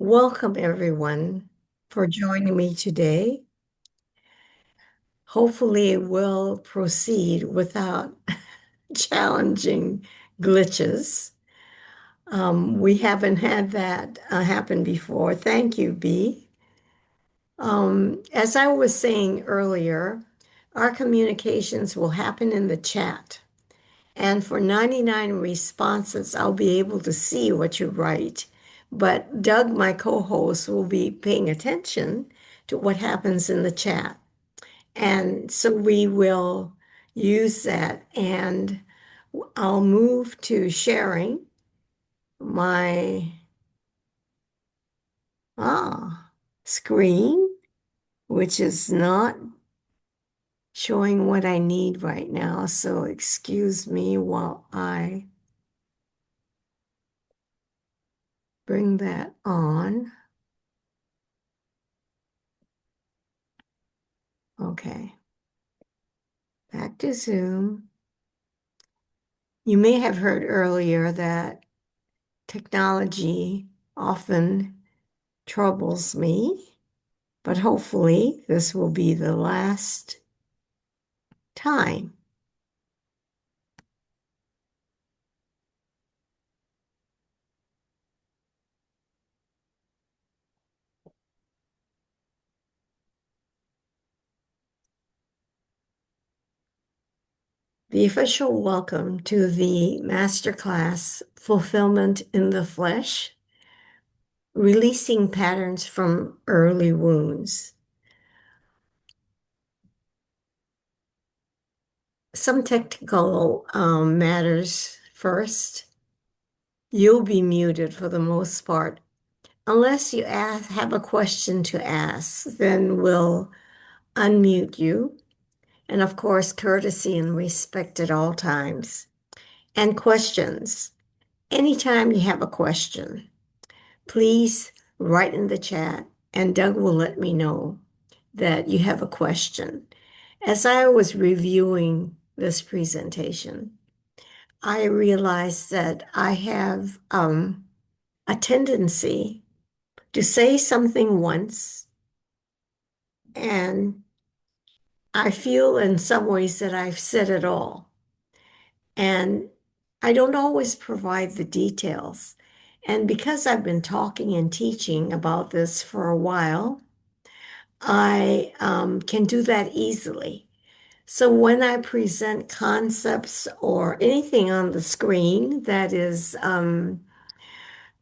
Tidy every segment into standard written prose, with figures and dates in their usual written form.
Welcome, everyone, for joining me today. Hopefully, we'll proceed without challenging glitches. We haven't had that happen before. Thank you, B. As I was saying earlier, our communications will happen in the chat. And for 99 responses, I'll be able to see what you write. But Doug, my co-host, will be paying attention to what happens in the chat. And so we will use that. And I'll move to sharing my screen, which is not showing what I need right now. So excuse me while I bring that on. Okay. Back to Zoom. You may have heard earlier that technology often troubles me, but hopefully this will be the last time. The official welcome to the masterclass Fulfillment in the Flesh, Releasing Patterns from Early Wounds. Some technical matters first. You'll be muted for the most part. Unless you have a question to ask, then we'll unmute you. And of course, courtesy and respect at all times. And questions. Anytime you have a question, please write in the chat, and Doug will let me know that you have a question. As I was reviewing this presentation, I realized that I have a tendency to say something once, and I feel in some ways that I've said it all. And I don't always provide the details. And because I've been talking and teaching about this for a while, I can do that easily. So when I present concepts or anything on the screen that is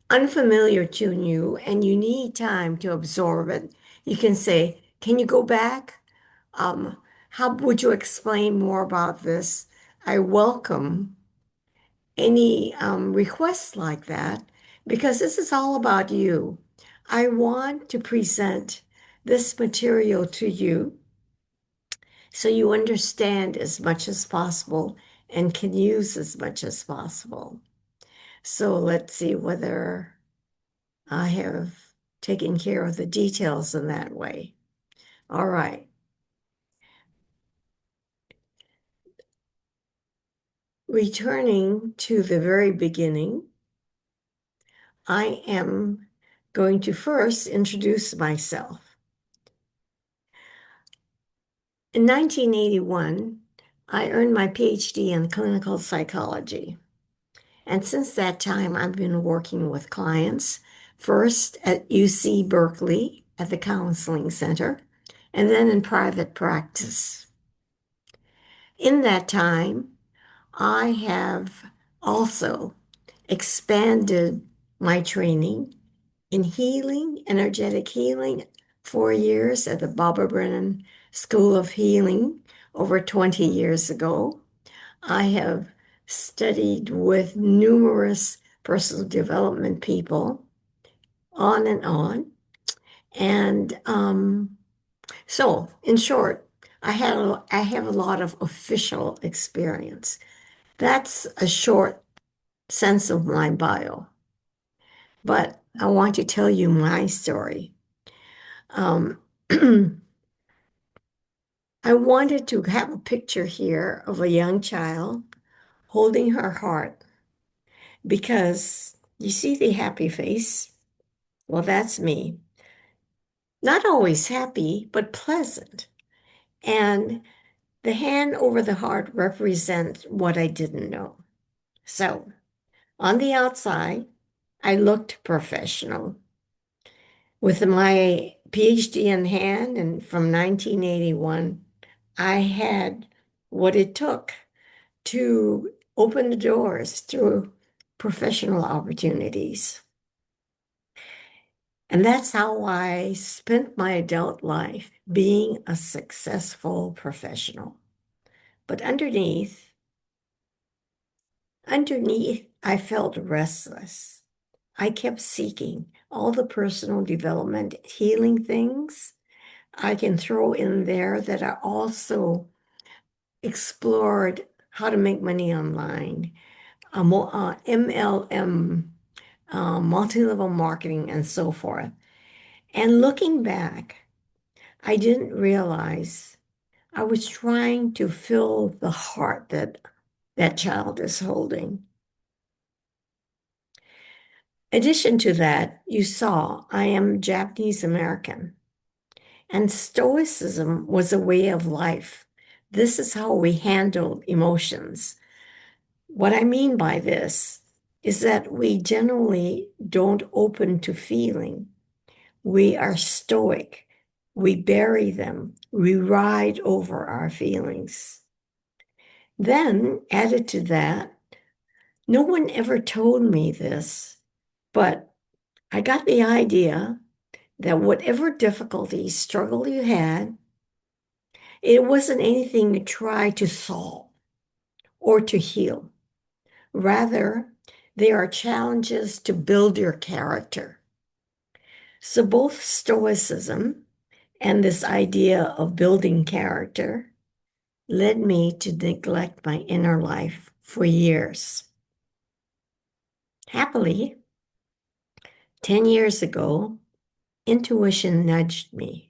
unfamiliar to you and you need time to absorb it, you can say, can you go back? Um, how would you explain more about this? I welcome any requests like that because this is all about you. I want to present this material to you so you understand as much as possible and can use as much as possible. So let's see whether I have taken care of the details in that way. All right. Returning to the very beginning, I am going to first introduce myself. In 1981, I earned my PhD in clinical psychology. And since that time, I've been working with clients, first at UC Berkeley at the Counseling Center, and then in private practice. In that time, I have also expanded my training in healing, energetic healing, 4 years at the Barbara Brennan School of Healing over 20 years ago. I have studied with numerous personal development people on and on. And so, in short, I have a lot of official experience. That's a short sense of my bio. But I want to tell you my story. Um, I wanted to have a picture here of a young child holding her heart because you see the happy face. Well, that's me. Not always happy, but pleasant. And the hand over the heart represents what I didn't know. So on the outside, I looked professional. With my PhD in hand and from 1981, I had what it took to open the doors through professional opportunities. And that's how I spent my adult life, being a successful professional. But underneath, I felt restless. I kept seeking all the personal development, healing things I can throw in there that I also explored how to make money online, MLM, multi-level marketing, and so forth. And looking back, I didn't realize I was trying to fill the heart that that child is holding. Addition to that, you saw I am Japanese American, and Stoicism was a way of life. This is how we handle emotions. What I mean by this is that we generally don't open to feeling. We are stoic. We bury them. We ride over our feelings. Then, added to that, no one ever told me this, but I got the idea that whatever difficulty, struggle you had, it wasn't anything to try to solve or to heal. Rather, they are challenges to build your character. So, both Stoicism and this idea of building character led me to neglect my inner life for years. Happily, 10 years ago, intuition nudged me,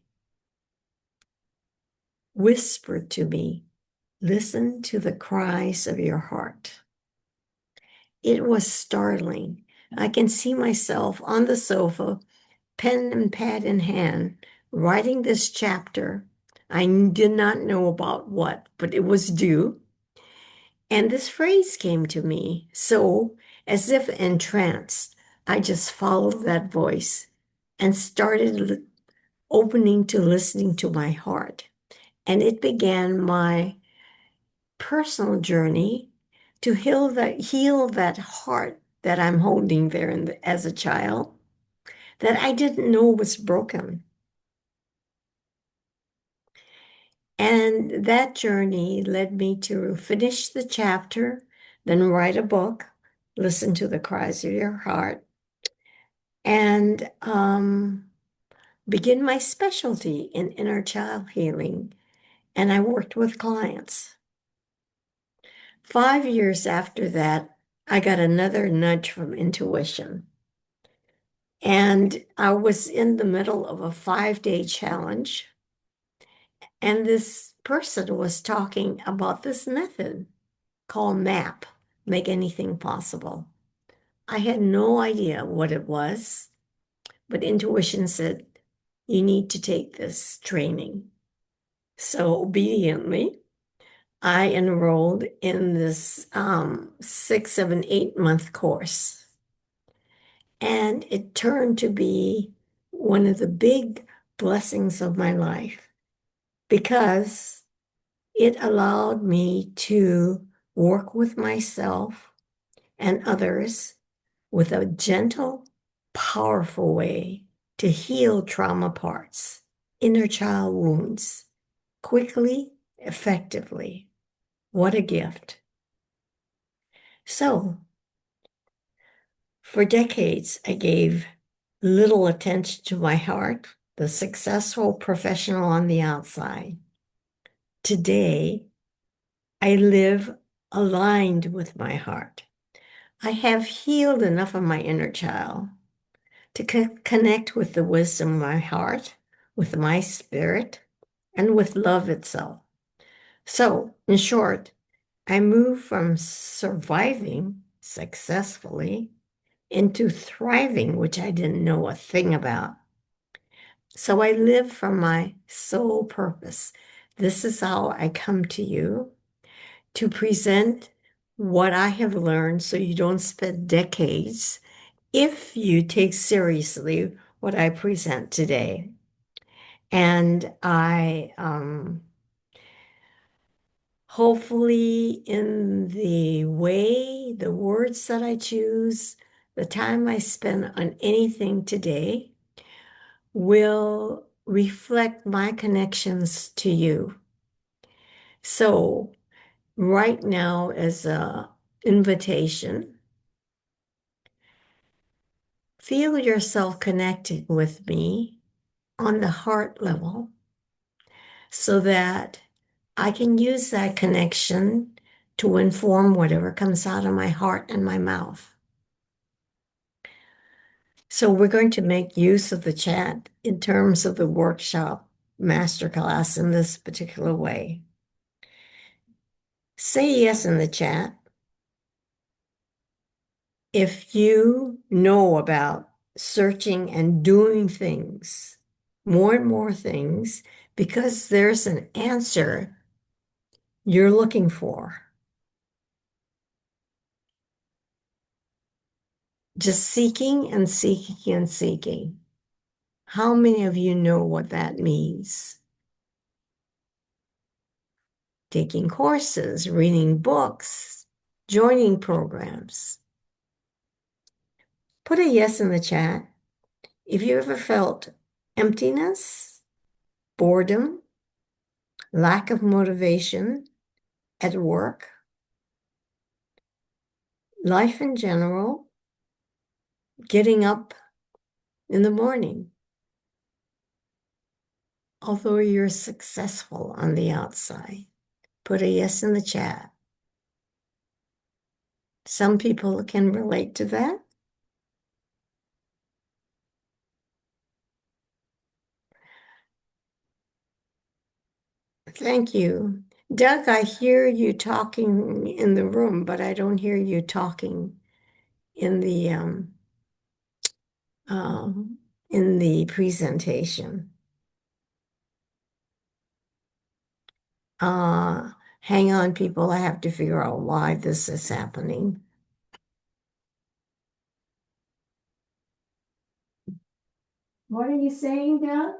whispered to me, listen to the cries of your heart. It was startling. I can see myself on the sofa, pen and pad in hand, writing this chapter. I did not know about what, but it was due. And this phrase came to me. So, as if entranced, I just followed that voice and started opening to listening to my heart. And it began my personal journey to heal that heart that I'm holding there as a child that I didn't know was broken. And that journey led me to finish the chapter, then write a book, listen to the cries of your heart, and begin my specialty in inner child healing. And I worked with clients. 5 years after that, I got another nudge from intuition. And I was in the middle of a 5-day challenge. And this person was talking about this method called MAP, Make Anything Possible. I had no idea what it was, but intuition said, you need to take this training. So obediently, I enrolled in this 6, 7, 8 month course. And it turned to be one of the big blessings of my life because it allowed me to work with myself and others with a gentle, powerful way to heal trauma parts, inner child wounds, quickly, effectively. What a gift. So, for decades, I gave little attention to my heart, the successful professional on the outside. Today, I live aligned with my heart. I have healed enough of my inner child to connect with the wisdom of my heart, with my spirit, and with love itself. So, in short, I move from surviving successfully into thriving, which I didn't know a thing about. So I live from my sole purpose. This is how I come to you to present what I have learned so you don't spend decades if you take seriously what I present today. And I hopefully, in the way, the words that I choose, the time I spend on anything today will reflect my connections to you. So, right now, as a invitation, feel yourself connecting with me on the heart level so that I can use that connection to inform whatever comes out of my heart and my mouth. So we're going to make use of the chat in terms of the workshop masterclass in this particular way. Say yes in the chat if you know about searching and doing things, more and more things, because there's an answer you're looking for. Just seeking and seeking and seeking. How many of you know what that means? Taking courses, reading books, joining programs. Put a yes in the chat if you ever felt emptiness, boredom, lack of motivation at work, life in general, getting up in the morning. Although you're successful on the outside, put a yes in the chat. Some people can relate to that. Thank you. Doug, I hear you talking in the room, but I don't hear you talking in the um, presentation. Uh, Hang on, people. I have to figure out why this is happening. What are you saying, Doug?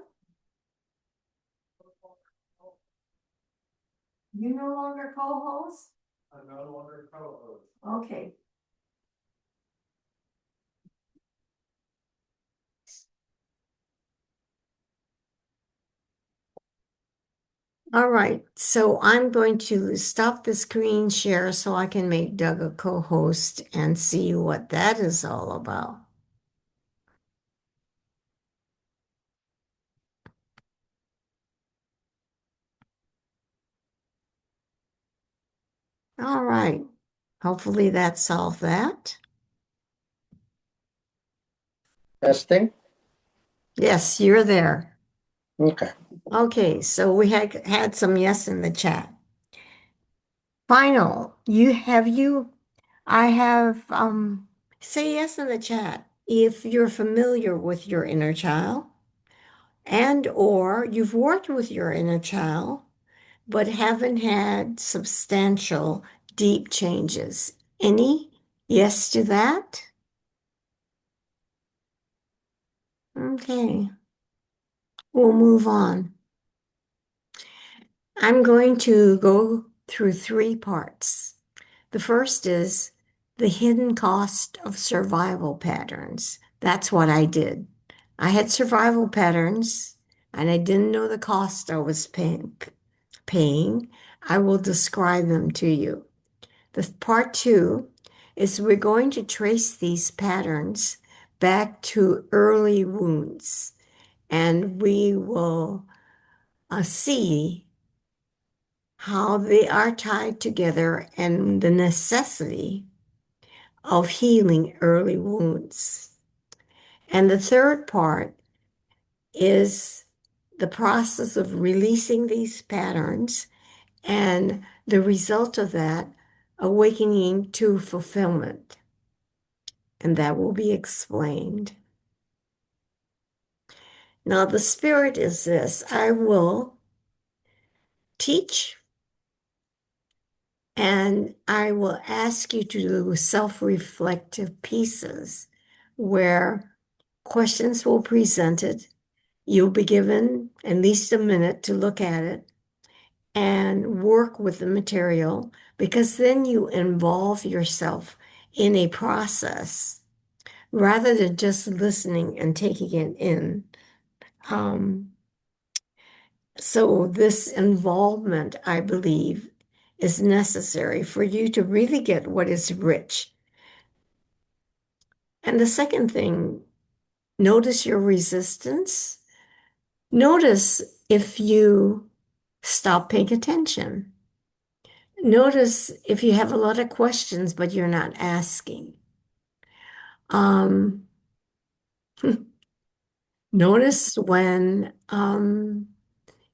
You no longer co-host? I'm no longer co-host. Okay. All right, so I'm going to stop the screen share so I can make Doug a co-host and see what that is all about. All right, hopefully that solved that. Testing? Yes, you're there. Okay. Okay, so we had some yes in the chat. Final, I have say yes in the chat if you're familiar with your inner child and or you've worked with your inner child but haven't had substantial deep changes. Any yes to that? Okay, we'll move on. I'm going to go through three parts. The first is the hidden cost of survival patterns. That's what I did. I had survival patterns and I didn't know the cost I was paying. I will describe them to you. The part two is we're going to trace these patterns back to early wounds and we will see how they are tied together and the necessity of healing early wounds. And the third part is the process of releasing these patterns and the result of that, awakening to fulfillment. and that will be explained. Now, the spirit is this: I will teach and I will ask you to do self-reflective pieces where questions will be presented. You'll be given at least a minute to look at it and work with the material, because then you involve yourself in a process rather than just listening and taking it in. Um, so this involvement, I believe, is necessary for you to really get what is rich. And the second thing, notice your resistance. Notice if you stop paying attention. Notice if you have a lot of questions, but you're not asking. Um, Notice when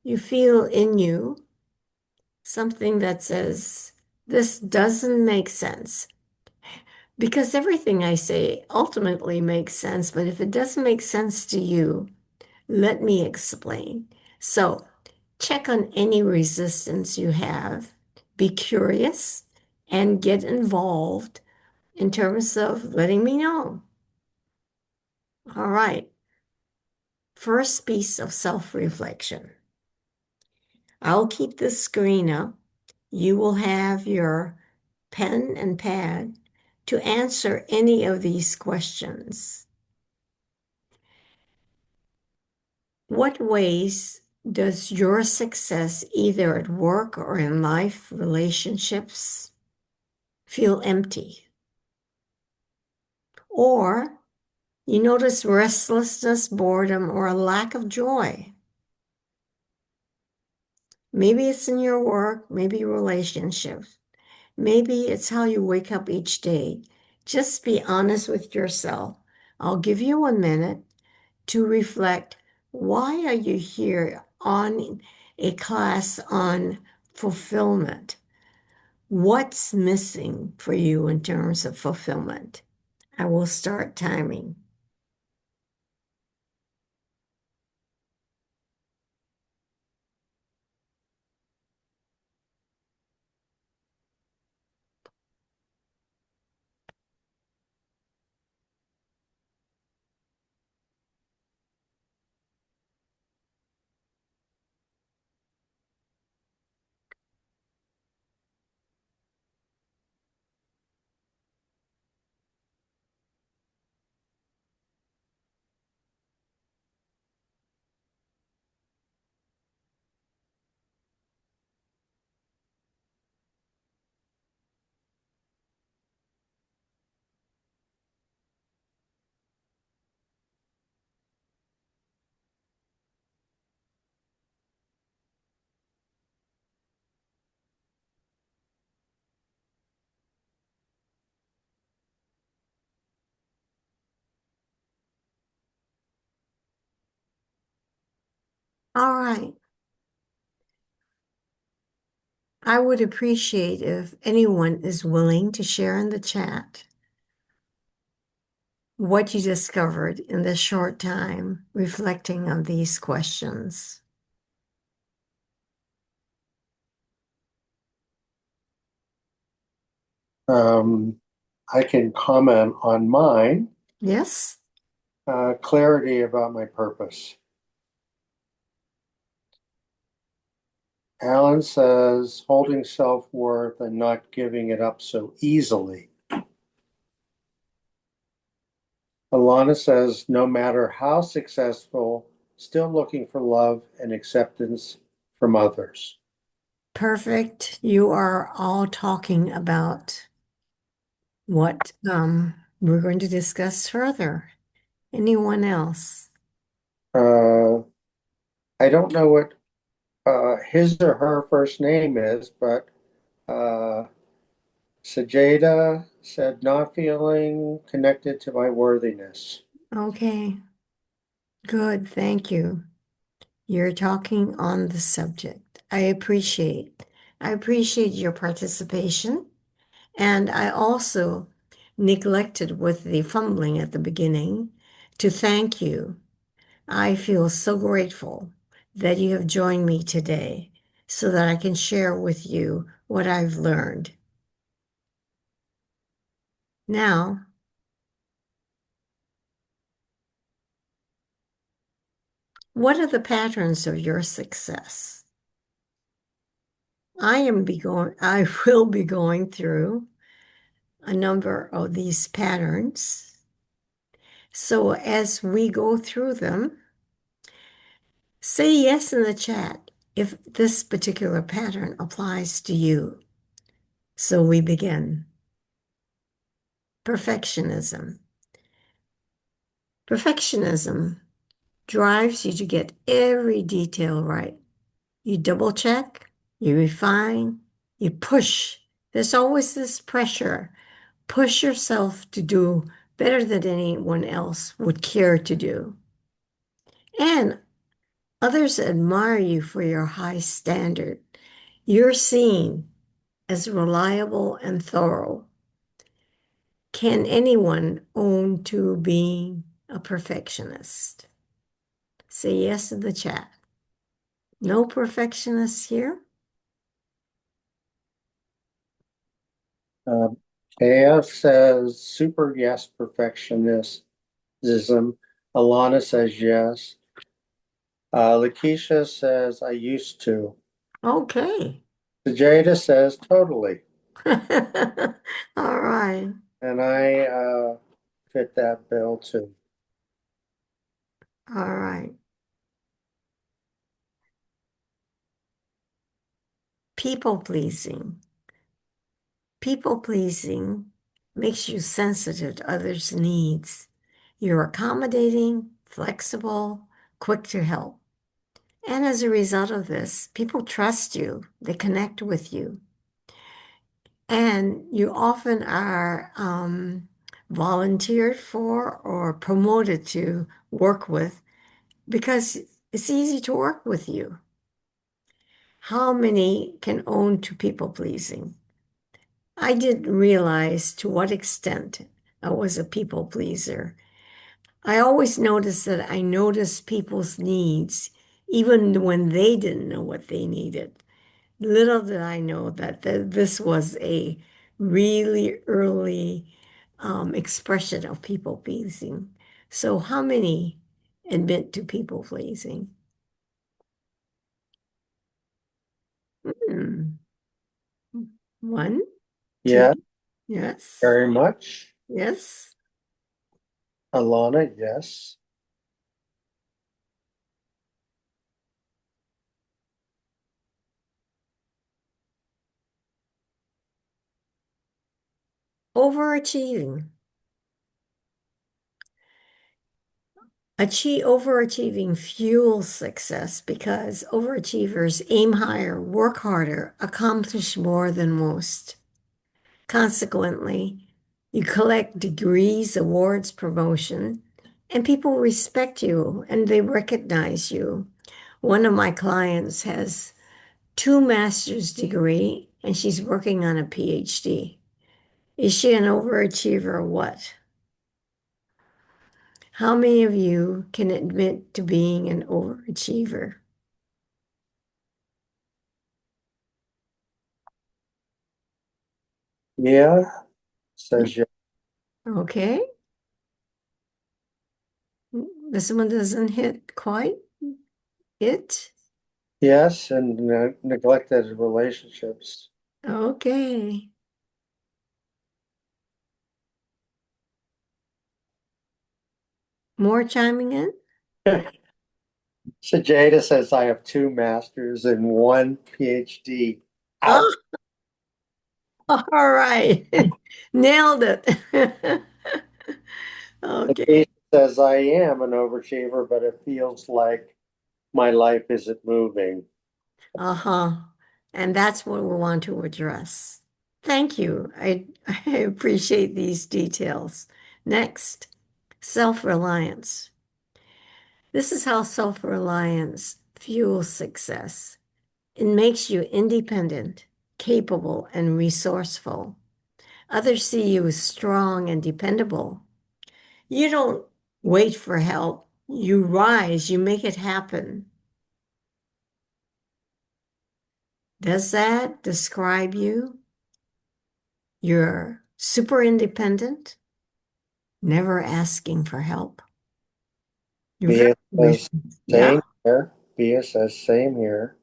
you feel in you something that says, this doesn't make sense. Because everything I say ultimately makes sense, but if it doesn't make sense to you, let me explain. So check on any resistance you have, be curious, and get involved in terms of letting me know. All right. First piece of self-reflection. I'll keep the screen up. You will have your pen and pad to answer any of these questions. What ways does your success, either at work or in life relationships, feel empty? Or you notice restlessness, boredom, or a lack of joy? Maybe it's in your work, maybe relationships. Maybe it's how you wake up each day. Just be honest with yourself. I'll give you 1 minute to reflect. Why are you here on a class on fulfillment? What's missing for you in terms of fulfillment? I will start timing. All right. I would appreciate if anyone is willing to share in the chat what you discovered in this short time reflecting on these questions. Um, I can comment on mine, Yes? clarity about my purpose. Alan says holding self-worth and not giving it up so easily. Alana says no matter how successful, still looking for love and acceptance from others. Perfect. You are all talking about what we're going to discuss further. Anyone else? Uh, I don't know what his or her first name is, but uh, Sajeda said not feeling connected to my worthiness. Okay, good. Thank you. You're talking on the subject. I appreciate your participation. And I also neglected with the fumbling at the beginning, to thank you. I feel so grateful that you have joined me today so that I can share with you what I've learned. Now, what are the patterns of your success? I will be going through a number of these patterns. So as we go through them, say yes in the chat if this particular pattern applies to you. So we begin. Perfectionism. Perfectionism drives you to get every detail right. You double check, you refine, you push. There's always this pressure. Push yourself to do better than anyone else would care to do. And others admire you for your high standard. You're seen as reliable and thorough. Can anyone own to being a perfectionist? Say yes in the chat. No perfectionists here? Um, AF says super yes perfectionism. Alana says yes. Lakeisha says I used to. Okay. Jada says totally. All right. And I fit that bill too. All right. People pleasing. People pleasing makes you sensitive to others' needs. You're accommodating, flexible, quick to help. And as a result of this, people trust you, they connect with you. And you often are volunteered for or promoted to work with because it's easy to work with you. How many can own to people pleasing? I didn't realize to what extent I was a people pleaser. I always noticed that I noticed people's needs even when they didn't know what they needed. Little did I know that this was a really early expression of people pleasing. So, how many admit to people pleasing? Hmm. One, two, Yeah, yes, very much. yes. Alana, yes. Overachieving. Overachieving fuels success because overachievers aim higher, work harder, accomplish more than most. Consequently, you collect degrees, awards, promotion, and people respect you and they recognize you. One of my clients has two master's degree and she's working on a PhD. Is she an overachiever or what? How many of you can admit to being an overachiever? Yeah, says yes. Okay. This one doesn't hit quite it. Yes, and neglected relationships. Okay. More chiming in? Sajada says I have two masters and one PhD. Out. Oh, all right. Nailed it. Okay. Lakeisha says I am an overachiever, but it feels like my life isn't moving. Uh-huh. And that's what we want to address. Thank you. I appreciate these details. Next, self-reliance. This is how self-reliance fuels success. It makes you independent, capable, and resourceful. Others see you as strong and dependable. You don't wait for help. You rise, you make it happen. Does that describe you? You're super independent, never asking for help. You're very Bea says patient. Yeah. same here. Bea says same here.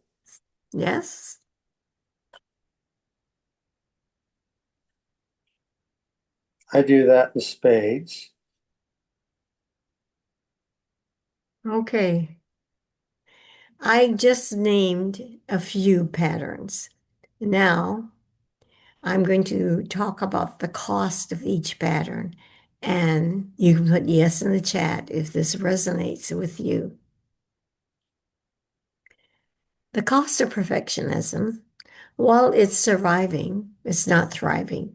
Yes. I do that in spades. Okay. I just named a few patterns. Now I'm going to talk about the cost of each pattern. And you can put yes in the chat if this resonates with you. The cost of perfectionism, while it's surviving, it's not thriving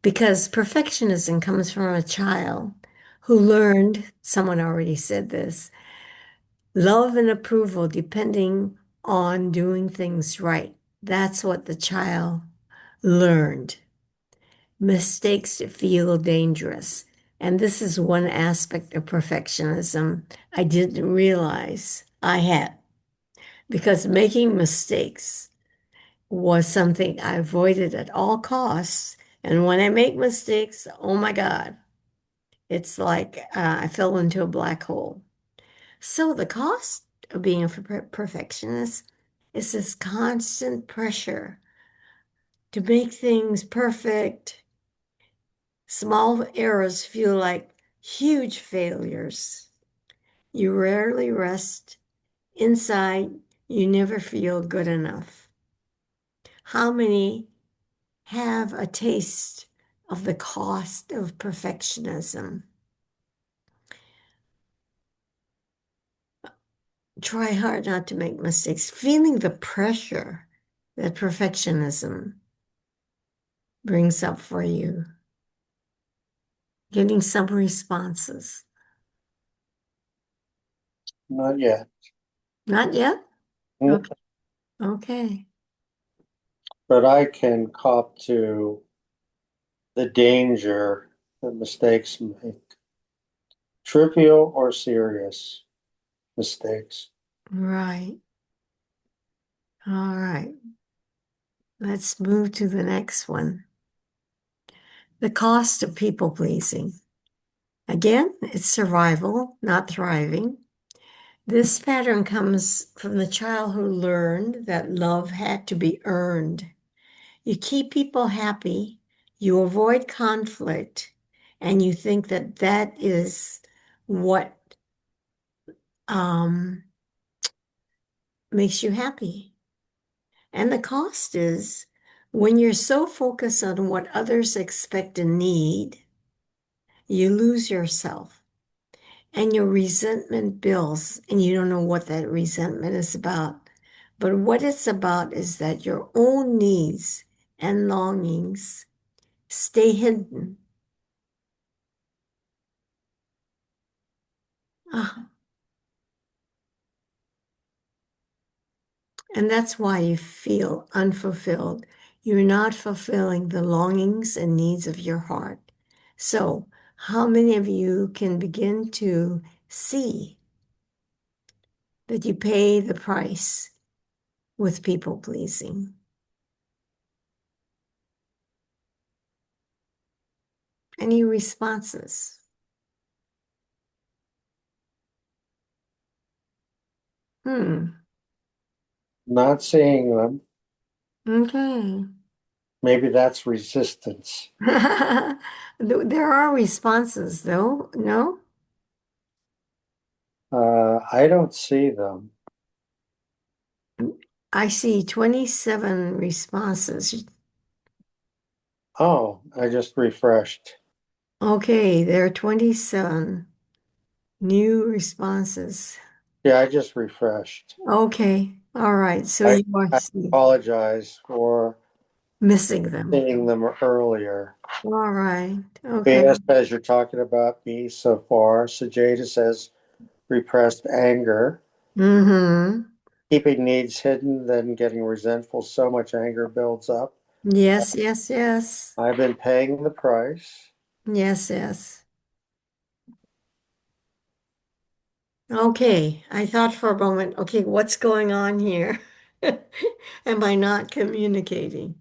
because perfectionism comes from a child who learned, someone already said this, love and approval depending on doing things right. That's what the child learned. Mistakes feel dangerous. And this is one aspect of perfectionism I didn't realize I had because making mistakes was something I avoided at all costs. And when I make mistakes, oh my God, it's like I fell into a black hole. So the cost of being a perfectionist is this constant pressure to make things perfect. Small errors feel like huge failures. You rarely rest. Inside, you never feel good enough. How many have a taste of the cost of perfectionism? Try hard not to make mistakes. Feeling the pressure that perfectionism brings up for you. Getting some responses. Not yet. Not yet? Mm, Okay. Okay. But I can cop to the danger that mistakes make. Trivial or serious mistakes. Right. All right. Let's move to the next one. The cost of people pleasing. Again, it's survival, not thriving. This pattern comes from the child who learned that love had to be earned. You keep people happy, you avoid conflict, and you think that that is what um, makes you happy. And the cost is when you're so focused on what others expect and need, you lose yourself and your resentment builds, and you don't know what that resentment is about. But what it's about is that your own needs and longings stay hidden. Ah, and that's why you feel unfulfilled. You're not fulfilling the longings and needs of your heart. So, how many of you can begin to see that you pay the price with people pleasing? Any responses? Hmm. Not seeing them. Okay. Maybe that's resistance. There are responses, though, no? I don't see them. I see 27 responses. Oh, I just refreshed. Okay, there are 27 new responses. Yeah, I just refreshed. Okay, all right. So I, you are I apologize for missing them. seeing them earlier. All right. Okay. Bea says you're talking about me so far. Sajada says repressed anger. Mm-hmm. Keeping needs hidden, then getting resentful. So much anger builds up. Yes, yes, yes. I've been paying the price. Yes, yes. Okay, I thought for a moment, okay, what's going on here? Am I not communicating?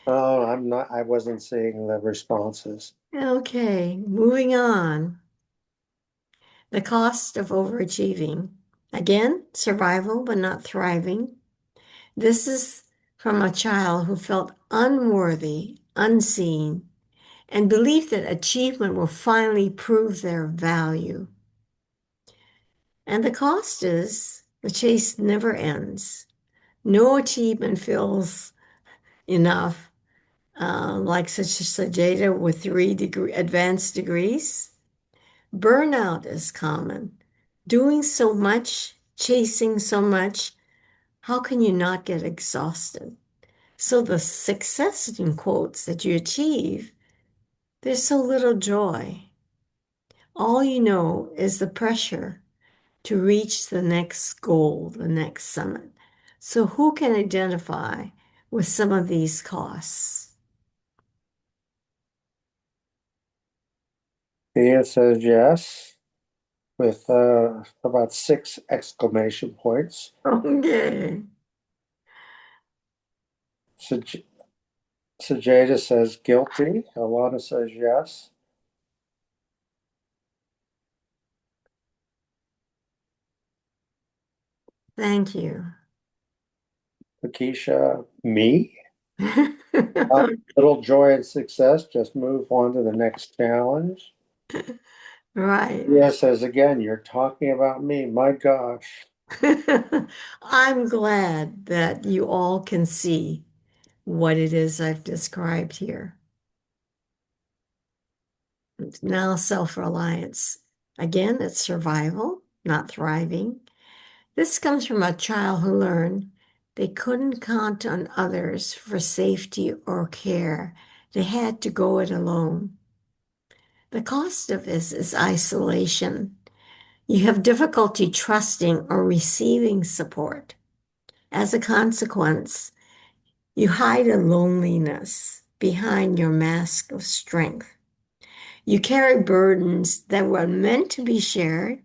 Oh, I wasn't seeing the responses. Okay, moving on. The cost of overachieving. Again, survival, but not thriving. This is from a child who felt unworthy, unseen, and believed that achievement will finally prove their value. And the cost is the chase never ends. No achievement feels enough, like such as Sajeda with advanced degrees. Burnout is common. Doing so much, chasing so much, how can you not get exhausted? So the success in quotes that you achieve, there's so little joy. All you know is the pressure to reach the next goal, the next summit. So who can identify with some of these costs? Thea says yes, with about six exclamation points. Okay, Saj- Sajeda says guilty. Alana says yes. thank you. Lakeisha, me. Little joy and success. Just move on to the next challenge. Right. Thea says again, you're talking about me. My gosh. I'm glad that you all can see what it is I've described here. Now, self-reliance. Again, it's survival, not thriving. This comes from a child who learned they couldn't count on others for safety or care. They had to go it alone. The cost of this is isolation. You have difficulty trusting or receiving support. As a consequence, you hide a loneliness behind your mask of strength. You carry burdens that were meant to be shared.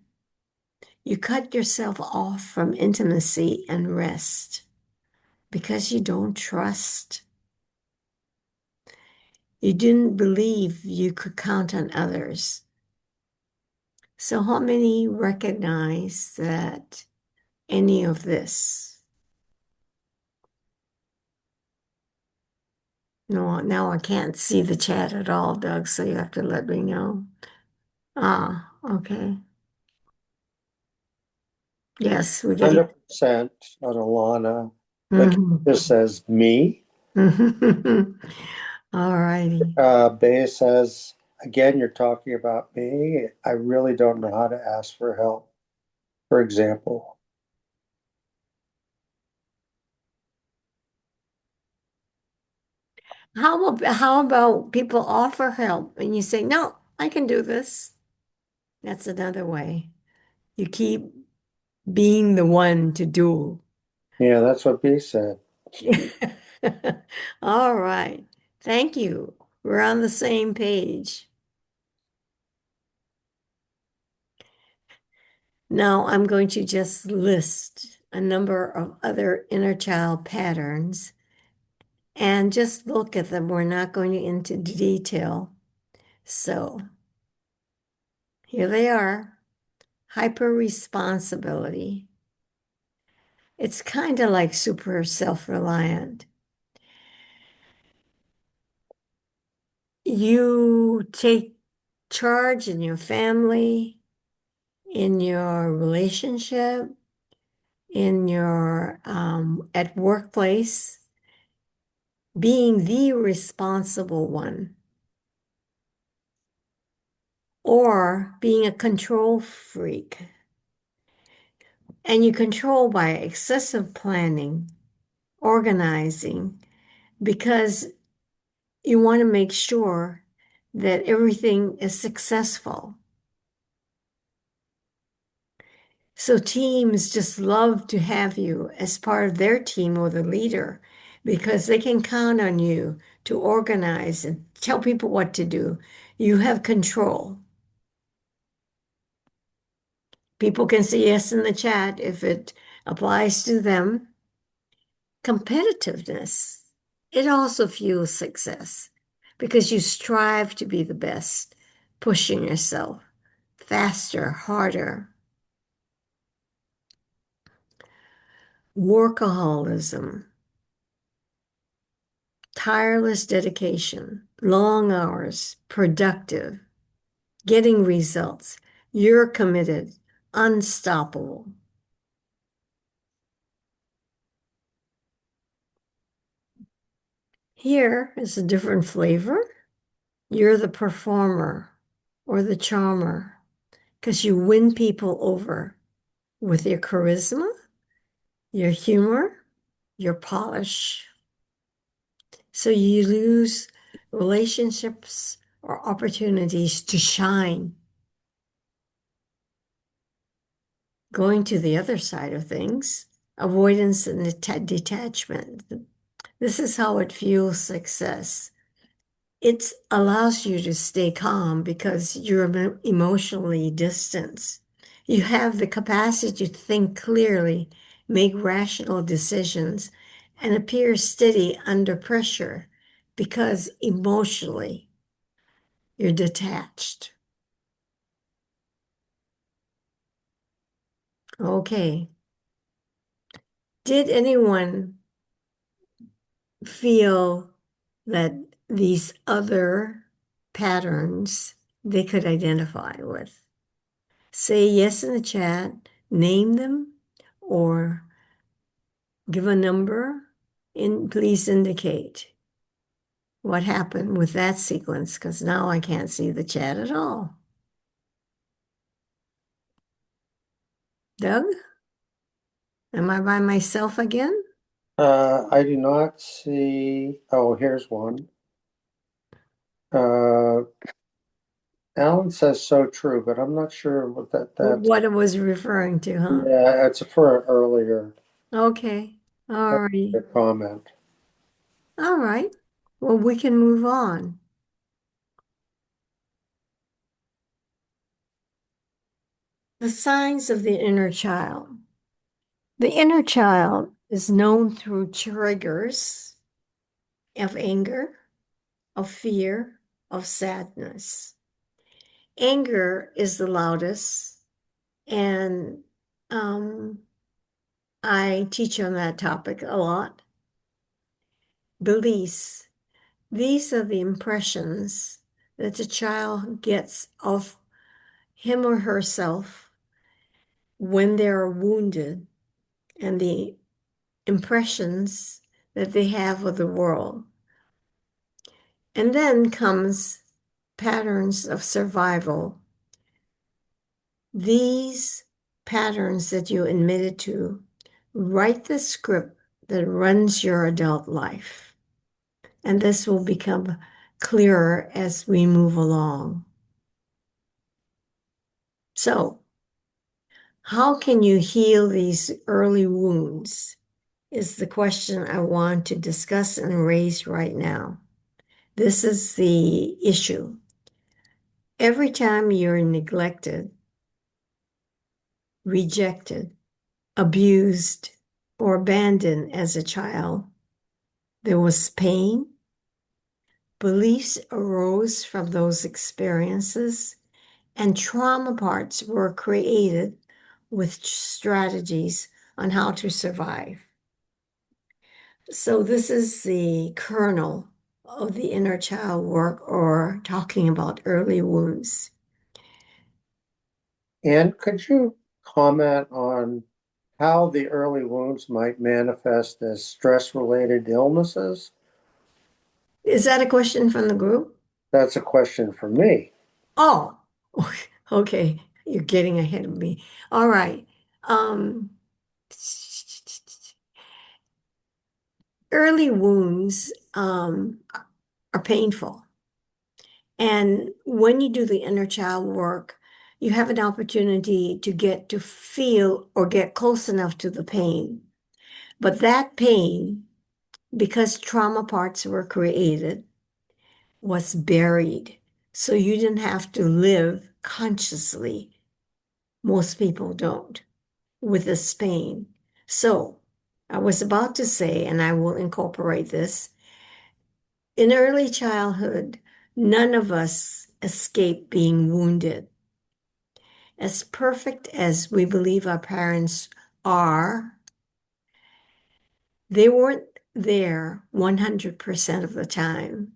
You cut yourself off from intimacy and rest because you don't trust. You didn't believe you could count on others. So, how many recognize that any of this? No, now I can't see the chat at all, Doug, so you have to let me know. Ah, okay. Yes, we're getting. 100% on Alana. Mhm. Lakeisha says me. All righty. Bea says, again, you're talking about me. I really don't know how to ask for help, for example. How about people offer help and you say, no, I can do this? That's another way. You keep being the one to do. Yeah, that's what B said. All right. Thank you. We're on the same page. Now I'm going to just list a number of other inner child patterns and just look at them. We're not going into detail. So here they are. Hyper responsibility. It's kind of like super self-reliant. You take charge in your family, in your relationship, in your at workplace, being the responsible one, or being a control freak. And you control by excessive planning, organizing, because you want to make sure that everything is successful. So teams just love to have you as part of their team or the leader because they can count on you to organize and tell people what to do. You have control. People can say yes in the chat if it applies to them. Competitiveness, it also fuels success because you strive to be the best, pushing yourself faster, harder. Workaholism, tireless dedication, long hours, productive, getting results. You're committed, unstoppable. Here is a different flavor. You're the performer or the charmer because you win people over with your charisma, your humor, your polish. So you lose relationships or opportunities to shine. Going to the other side of things, avoidance and detachment. This is how it fuels success. It allows you to stay calm because you're emotionally distanced. You have the capacity to think clearly, make rational decisions, and appear steady under pressure because emotionally you're detached. Okay. Did anyone feel that these other patterns they could identify with? Say yes in the chat, name them, or give a number, and please indicate what happened with that sequence, because now I can't see the chat at all. Doug, am I by myself again? I do not see, oh, here's one. Uh, Alan says so true, but I'm not sure what that's, What it was referring to, huh? yeah, it's for an Okay. All right. earlier comment. All right. Well, we can move on. The signs of the inner child. The inner child is known through triggers of anger, of fear, of sadness. Anger is the loudest, and um, I teach on that topic a lot. Beliefs. These are the impressions that the child gets of him or herself when they're wounded and the impressions that they have of the world. And then comes patterns of survival. These patterns that you admitted to write the script that runs your adult life. And this will become clearer as we move along. So, how can you heal these early wounds? Is the question I want to discuss and raise right now. This is the issue. Every time you're neglected, rejected, abused, or abandoned as a child, there was pain. Beliefs arose from those experiences, and trauma parts were created with strategies on how to survive. So, this is the kernel of the inner child work, or talking about early wounds. And could you comment on how the early wounds might manifest as stress-related illnesses? Is that a question from the group? That's a question for me. Oh, okay. You're getting ahead of me. All right. Um, Early wounds are painful. And when you do the inner child work, you have an opportunity to get to feel or get close enough to the pain. But that pain because trauma parts were created, was buried. So you didn't have to live consciously. Most people don't with this pain. So I was about to say, and I will incorporate this, in early childhood, none of us escape being wounded. As perfect as we believe our parents are, they weren't there 100% of the time.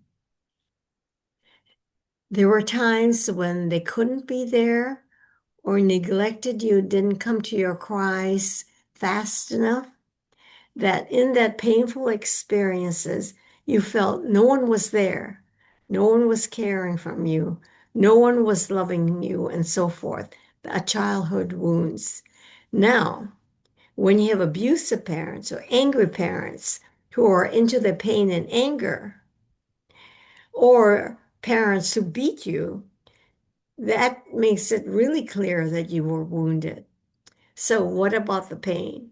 There were times when they couldn't be there or neglected you, didn't come to your cries fast enough, that in that painful experiences, you felt no one was there, no one was caring from you, no one was loving you, and so forth. A childhood wounds. Now, when you have abusive parents or angry parents who are into the pain and anger, or parents who beat you, that makes it really clear that you were wounded. So, what about the pain?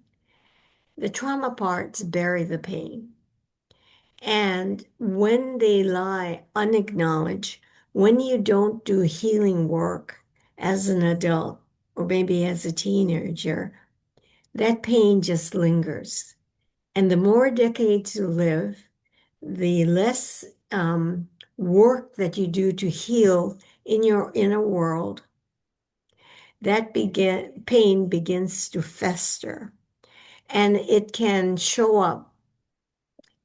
The trauma parts bury the pain. And when they lie unacknowledged, when you don't do healing work as an adult or maybe as a teenager, that pain just lingers. And the more decades you live, the less work that you do to heal in your inner world, that pain begins to fester. And it can show up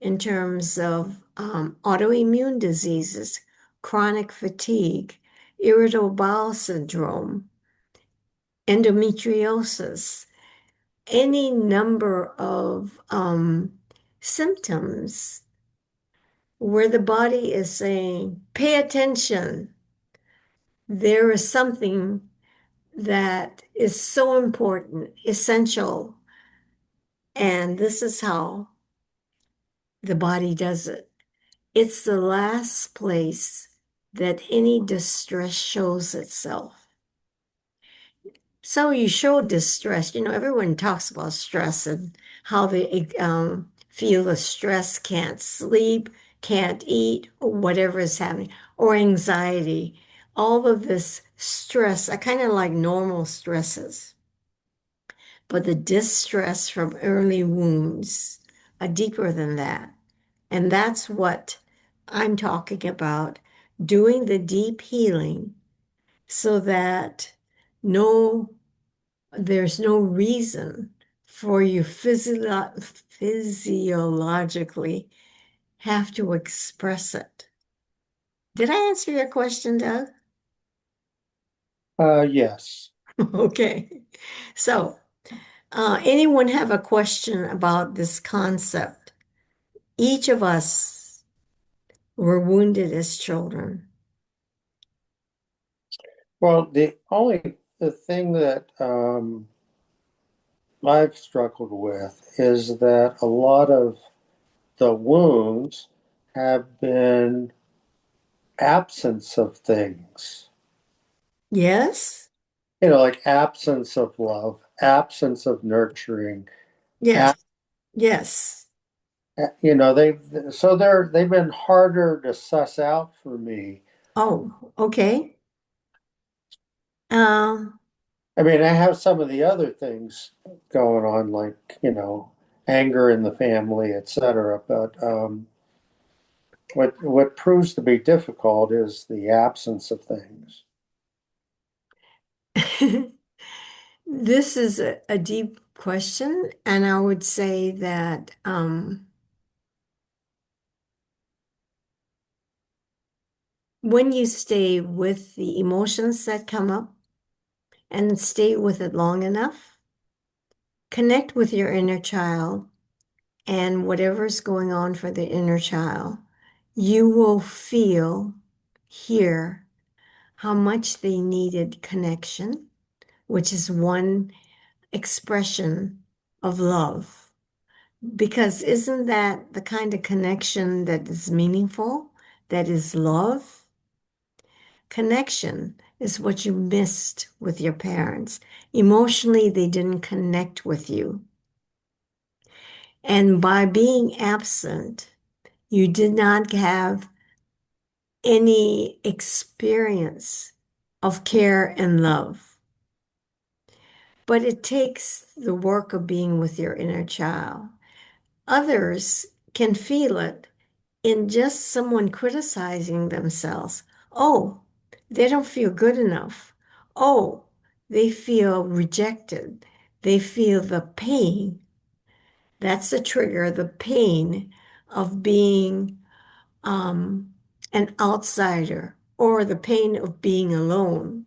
in terms of autoimmune diseases, chronic fatigue, irritable bowel syndrome, endometriosis, any number of symptoms where the body is saying, pay attention. There is something that is so important, essential, and this is how the body does it. It's the last place that any distress shows itself. So you show distress, everyone talks about stress and how they feel the stress, can't sleep, can't eat, or whatever is happening, or anxiety. All of this stress are kind of like normal stresses, but the distress from early wounds are deeper than that. And that's what I'm talking about, doing the deep healing so that there's no reason for you physiologically have to express it. Did I answer your question, Doug? Yes. Okay. So, anyone have a question about this concept? Each of us were wounded as children. Well, the thing that I've struggled with is that a lot of the wounds have been absence of things. Yes? Like absence of love, absence of nurturing. ab- Yes. Yes. they've been harder to suss out for me. Oh, okay. Um, I mean, I have some of the other things going on, like, anger in the family, etc. But what proves to be difficult is the absence of things. this is a deep question, and I would say that when you stay with the emotions that come up and stay with it long enough, connect with your inner child and whatever's going on for the inner child, you will hear how much they needed connection, which is one expression of love. Because isn't that the kind of connection that is meaningful, that is love? Connection is what you missed with your parents. Emotionally, they didn't connect with you. And by being absent, you did not have any experience of care and love. But it takes the work of being with your inner child. Others can feel it in just someone criticizing themselves. Oh, they don't feel good enough. Oh, they feel rejected. They feel the pain. That's the trigger, the pain of being an outsider or the pain of being alone.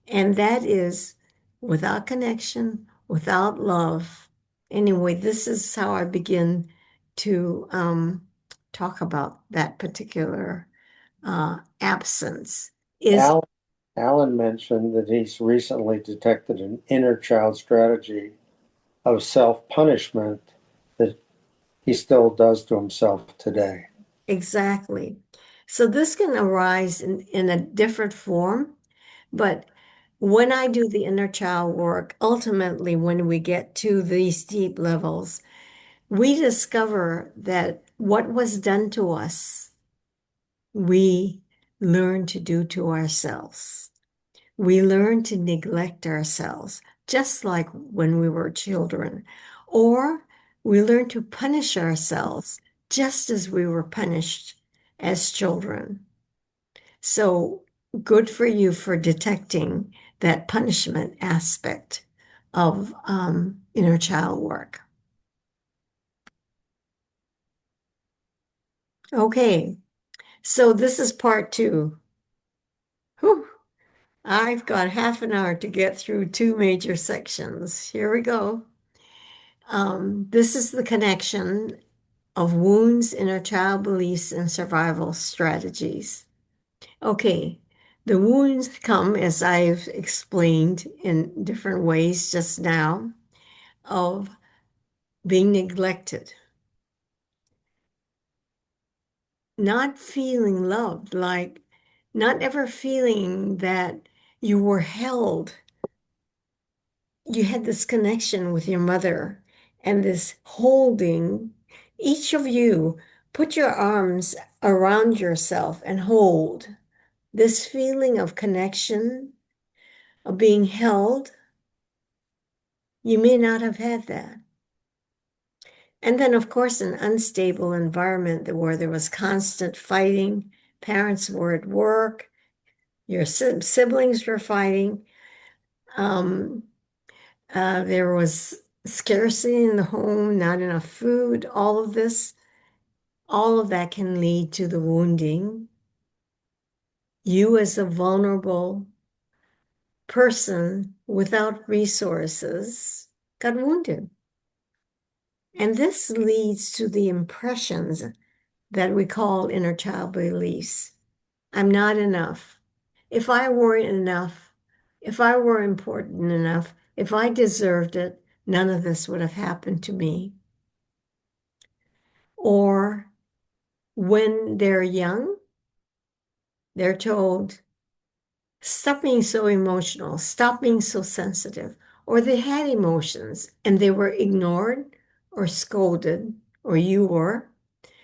And that is without connection, without love. Anyway, this is how I begin to talk about that particular absence is Al, Alan mentioned that he's recently detected an inner child strategy of self-punishment that he still does to himself today. exactly. So this can arise in a different form, but when I do the inner child work, ultimately, when we get to these deep levels, we discover that what was done to us, we learn to do to ourselves. We learn to neglect ourselves, just like when we were children, or we learn to punish ourselves just as we were punished as children. So good for you for detecting that punishment aspect of inner child work. Okay, so this is part two. Whew, I've got half an hour to get through two major sections. Here we go. This is the connection of wounds, inner child beliefs, and survival strategies. Okay, the wounds come, as I've explained in different ways just now, of being neglected, not feeling loved, like not ever feeling that you were held. You had this connection with your mother and this holding. Each of you put your arms around yourself and hold this feeling of connection, of being held. You may not have had that. And then, of course, an unstable environment where there was constant fighting, parents were at work, your siblings were fighting. Um, there was scarcity in the home, not enough food, all of this, all of that can lead to the wounding. You, as a vulnerable person without resources, got wounded. And this leads to the impressions that we call inner child beliefs. I'm not enough. If I weren't enough, if I were important enough, if I deserved it, none of this would have happened to me. Or when they're young, they're told, stop being so emotional, stop being so sensitive. Or they had emotions and they were ignored or scolded, or you were.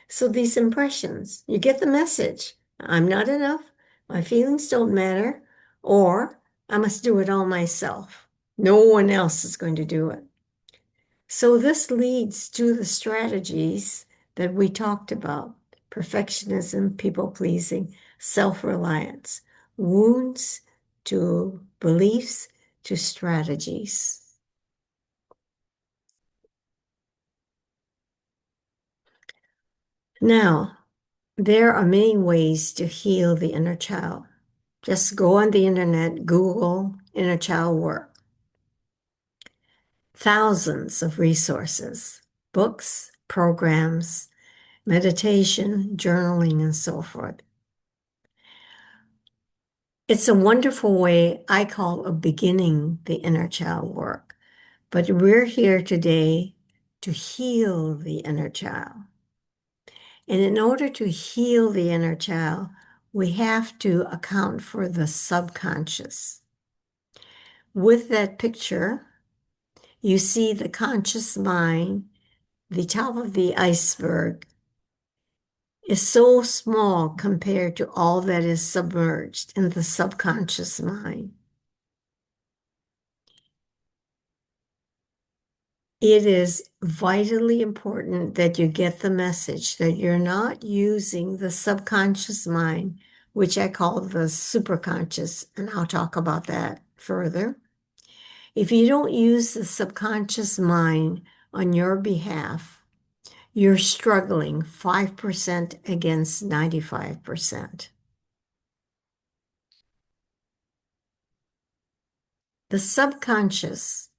So these impressions, you get the message. I'm not enough. My feelings don't matter. Or I must do it all myself. No one else is going to do it. So this leads to the strategies that we talked about: perfectionism, people pleasing, self-reliance, wounds to beliefs to strategies. Now, there are many ways to heal the inner child. Just go on the internet, Google inner child work. Thousands of resources, books, programs, meditation, journaling, and so forth. It's a wonderful way I call of beginning the inner child work. But we're here today to heal the inner child. And in order to heal the inner child, we have to account for the subconscious. With that picture, you see the conscious mind the top of the iceberg is so small compared to all that is submerged in the subconscious mind. It is vitally important that you get the message that you're not using the subconscious mind, which I call the superconscious, and I'll talk about that further. If you don't use the subconscious mind on your behalf, you're struggling 5% against 95%. The subconscious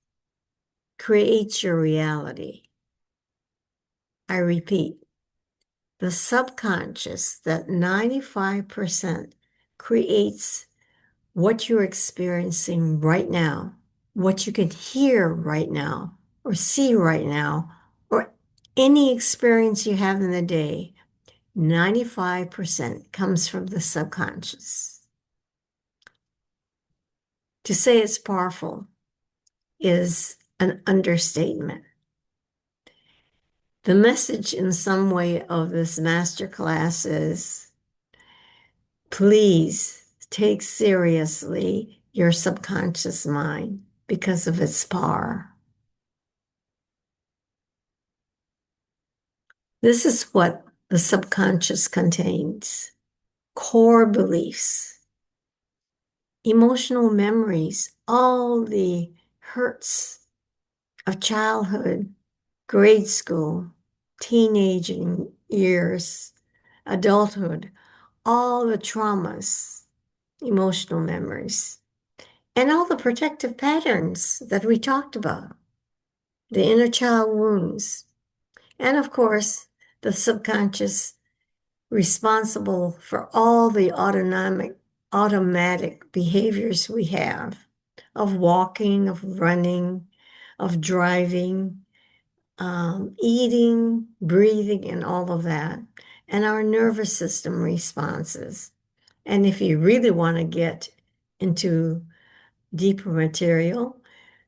creates your reality. I repeat, the subconscious, that 95%, creates what you're experiencing right now, what you can hear right now, or see right now, or any experience you have in the day. 95% comes from the subconscious. To say it's powerful is an understatement. The message in some way of this masterclass is, please take seriously your subconscious mind because of its power. This is what the subconscious contains: core beliefs, emotional memories, all the hurts of childhood, grade school, teenage years, adulthood, all the traumas, emotional memories, and all the protective patterns that we talked about, the inner child wounds, and of course, the subconscious responsible for all the automatic behaviors we have of walking, of running, of driving, eating, breathing, and all of that, and our nervous system responses. And if you really want to get into deeper material,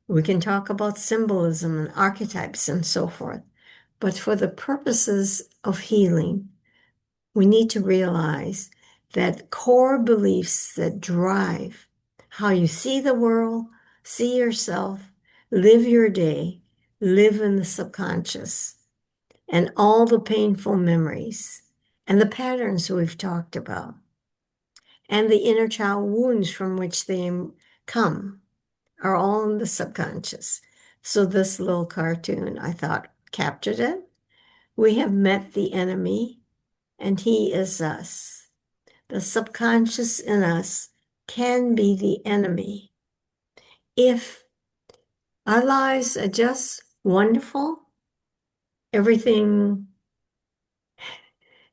we can talk about symbolism and archetypes and so forth. But for the purposes of healing, we need to realize that core beliefs that drive how you see the world, see yourself, live your day, live in the subconscious, and all the painful memories and the patterns we've talked about, and the inner child wounds from which they come are all in the subconscious. So this little cartoon, I thought, captured it. We have met the enemy, and he is us. The subconscious in us can be the enemy. If our lives are just wonderful, everything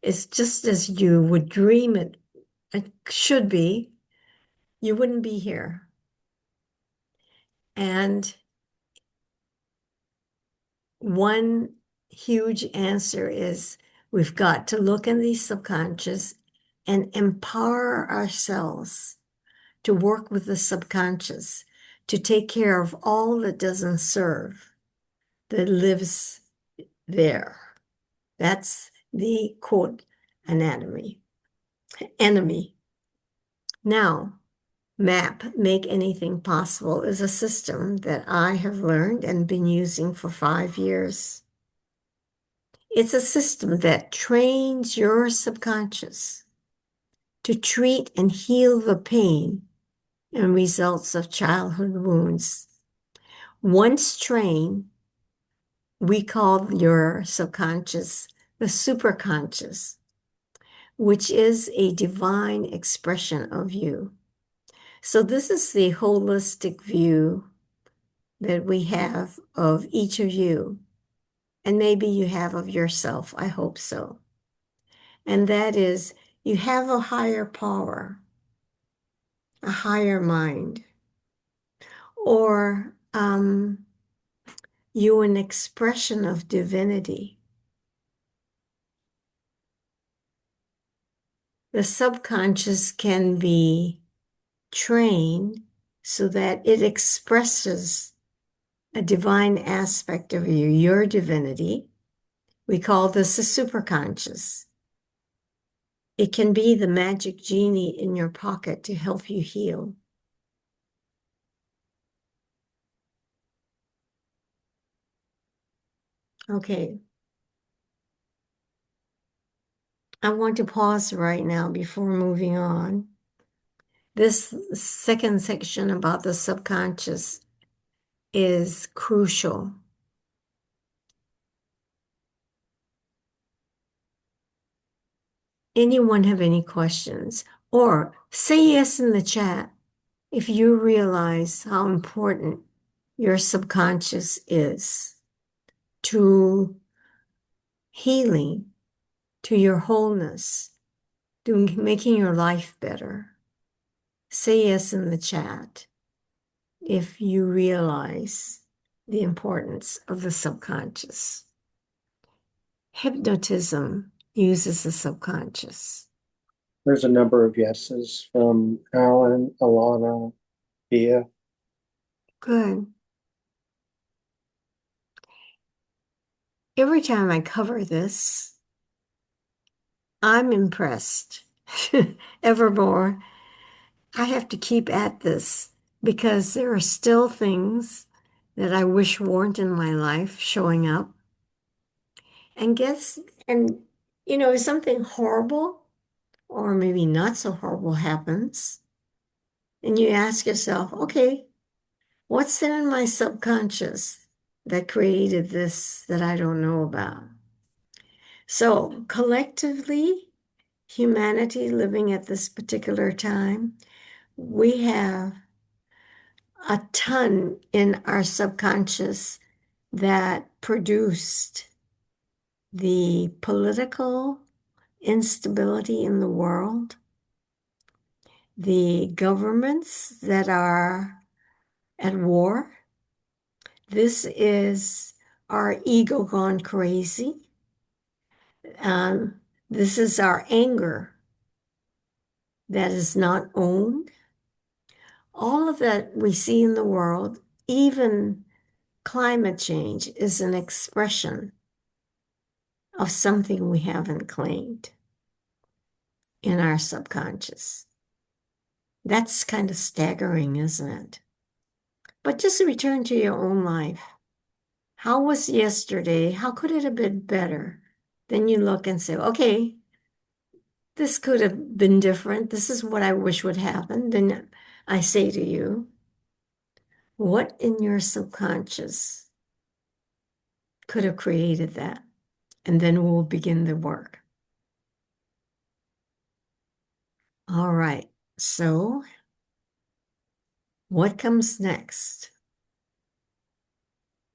is just as you would dream it should be, you wouldn't be here. And one huge answer is we've got to look in the subconscious and empower ourselves to work with the subconscious, to take care of all that doesn't serve, that lives there. That's the quote enemy. Now, MAP, Make Anything Possible, is a system that I have learned and been using for 5 years. It's a system that trains your subconscious to treat and heal the pain and results of childhood wounds. Once trained, we call your subconscious the superconscious, which is a divine expression of you. So this is the holistic view that we have of each of you, and maybe you have of yourself. I hope so. And that is, you have a higher power, a higher mind, or you an expression of divinity. The subconscious can be trained so that it expresses a divine aspect of you, your divinity, We call this a superconscious. It can be the magic genie in your pocket to help you heal. Okay. I want to pause right now before moving on. This second section about the subconscious is crucial. Anyone have any questions? Or say yes in the chat if you realize how important your subconscious is to healing, to your wholeness, to making your life better. Say yes in the chat if you realize the importance of the subconscious. Hypnotism uses the subconscious. There's a number of yeses from Alan, Alana, Bia. Good. Every time I cover this, I'm impressed. Evermore, I have to keep at this because there are still things that I wish weren't in my life showing up. And guess, and if something horrible or maybe not so horrible happens, and you ask yourself, okay, what's there in my subconscious that created this that I don't know about? So collectively, humanity living at this particular time, we have a ton in our subconscious that produced the political instability in the world, the governments that are at war. This is our ego gone crazy. This is our anger that is not owned. All of that we see in the world, even climate change, is an expression of something we haven't claimed in our subconscious. That's kind of staggering, isn't it? But just return to your own life. How was yesterday? How could it have been better? Then you look and say, okay, this could have been different. This is what I wish would happen. Then I say to you, what in your subconscious could have created that? And then we'll begin the work. All right. So what comes next?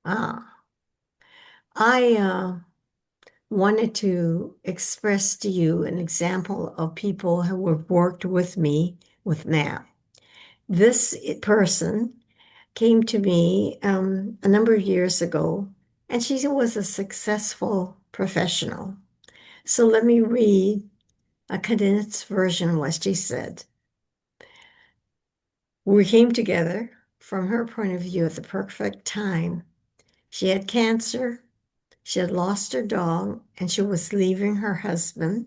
I wanted to express to you an example of people who have worked with me with MAP. This person came to me a number of years ago, and she was a successful professional. So let me read a condensed version of what she said. We came together from her point of view at the perfect time. She had cancer, she had lost her dog, and she was leaving her husband.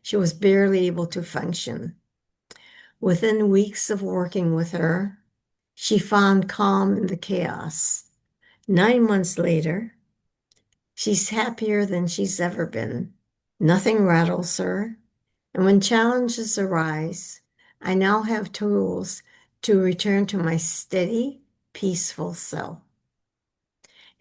She was barely able to function. Within weeks of working with her, she found calm in the chaos. 9 months later, she's happier than she's ever been. Nothing rattles her. And when challenges arise, I now have tools to return to my steady, peaceful self.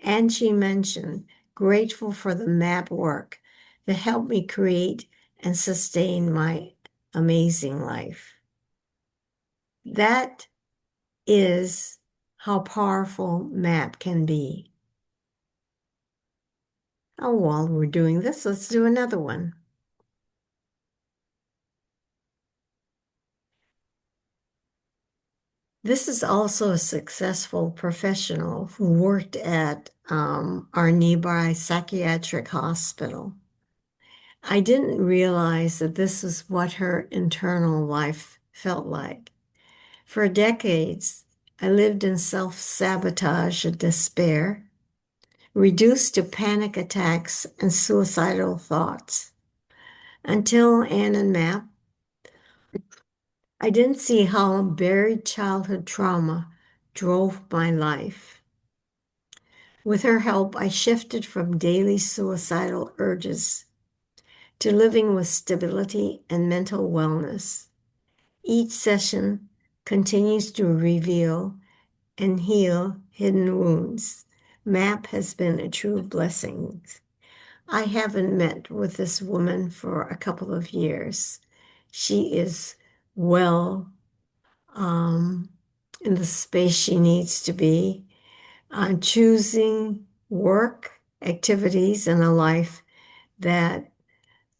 And she mentioned, grateful for the MAP work that helped me create and sustain my amazing life. That is how powerful MAP can be. Oh, while we're doing this, let's do another one. This is also a successful professional who worked at our nearby psychiatric hospital. I didn't realize that this is what her internal life felt like. For decades, I lived in self-sabotage and despair. reduced to panic attacks and suicidal thoughts. Until Ann and Map, I didn't see how buried childhood trauma drove my life. With her help, I shifted from daily suicidal urges to living with stability and mental wellness. Each session continues to reveal and heal hidden wounds. MAP has been a true blessing. I haven't met with this woman for a couple of years. She is well um, in the space she needs to be, choosing work, activities, and a life that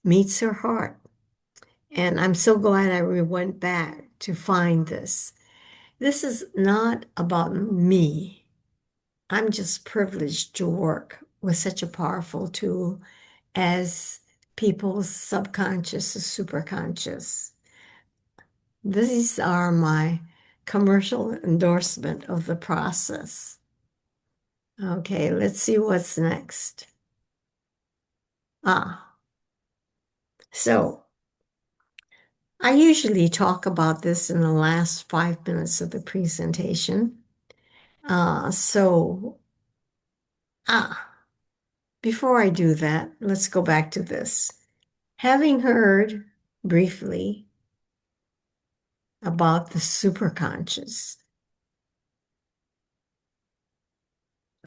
meets her heart. And I'm so glad I went back to find this. This is not about me. I'm just privileged to work with such a powerful tool as people's subconscious or superconscious. These are my commercial endorsement of the process. Okay, let's see what's next. So I usually talk about this in the last 5 minutes of the presentation. So, before I do that, let's go back to this. Having heard briefly about the superconscious,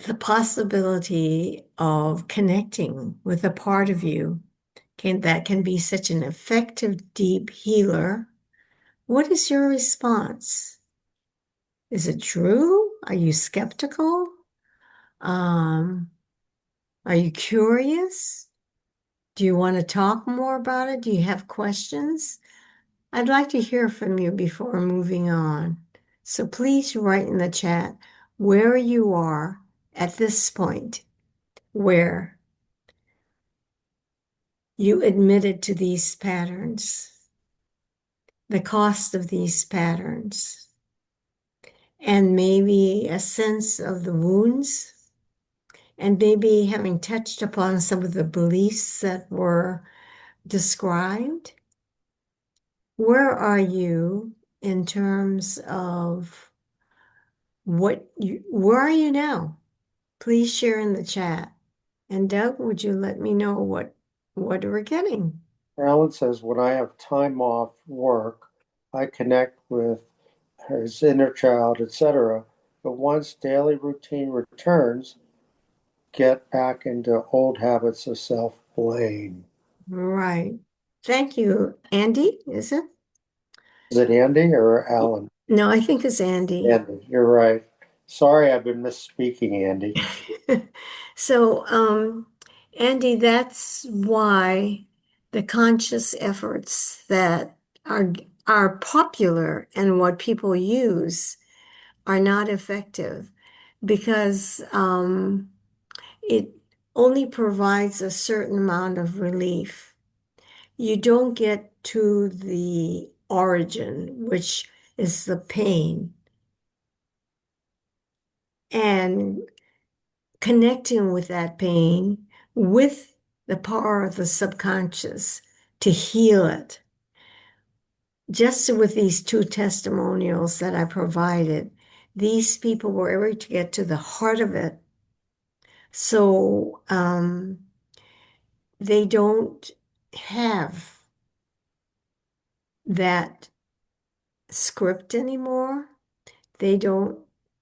the possibility of connecting with a part of you that can be such an effective, deep healer. What is your response? Is it true? Are you skeptical? Are you curious? Do you want to talk more about it? Do you have questions? I'd like to hear from you before moving on. So please write in the chat where you are at this point, where you admitted to these patterns, the cost of these patterns, and maybe a sense of the wounds, and maybe having touched upon some of the beliefs that were described. Where are you in terms of where are you now? Please share in the chat. And Doug, would you let me know what we're getting? Alan says, when I have time off work, I connect with his inner child, etc. But once daily routine returns, get back into old habits of self-blame. Right. Thank you. Andy, is it? Is it Andy or Alan? No, I think it's Andy. Andy, you're right. Sorry, I've been misspeaking, Andy. So, Andy, that's why the conscious efforts that are popular and what people use are not effective because it only provides a certain amount of relief. You don't get to the origin, which is the pain, and connecting with that pain with the power of the subconscious to heal it. Just with these two testimonials that I provided, these people were able to get to the heart of it. So they don't have that script anymore. They don't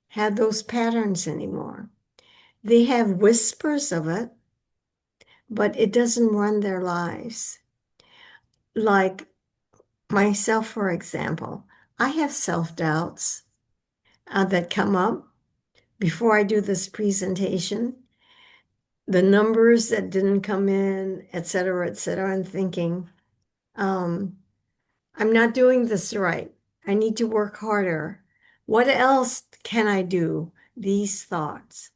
have those patterns anymore. They have whispers of it, but it doesn't run their lives. Like myself, for example, I have self-doubts that come up before I do this presentation. The numbers that didn't come in, et cetera, and thinking, I'm not doing this right. I need to work harder. What else can I do? These thoughts.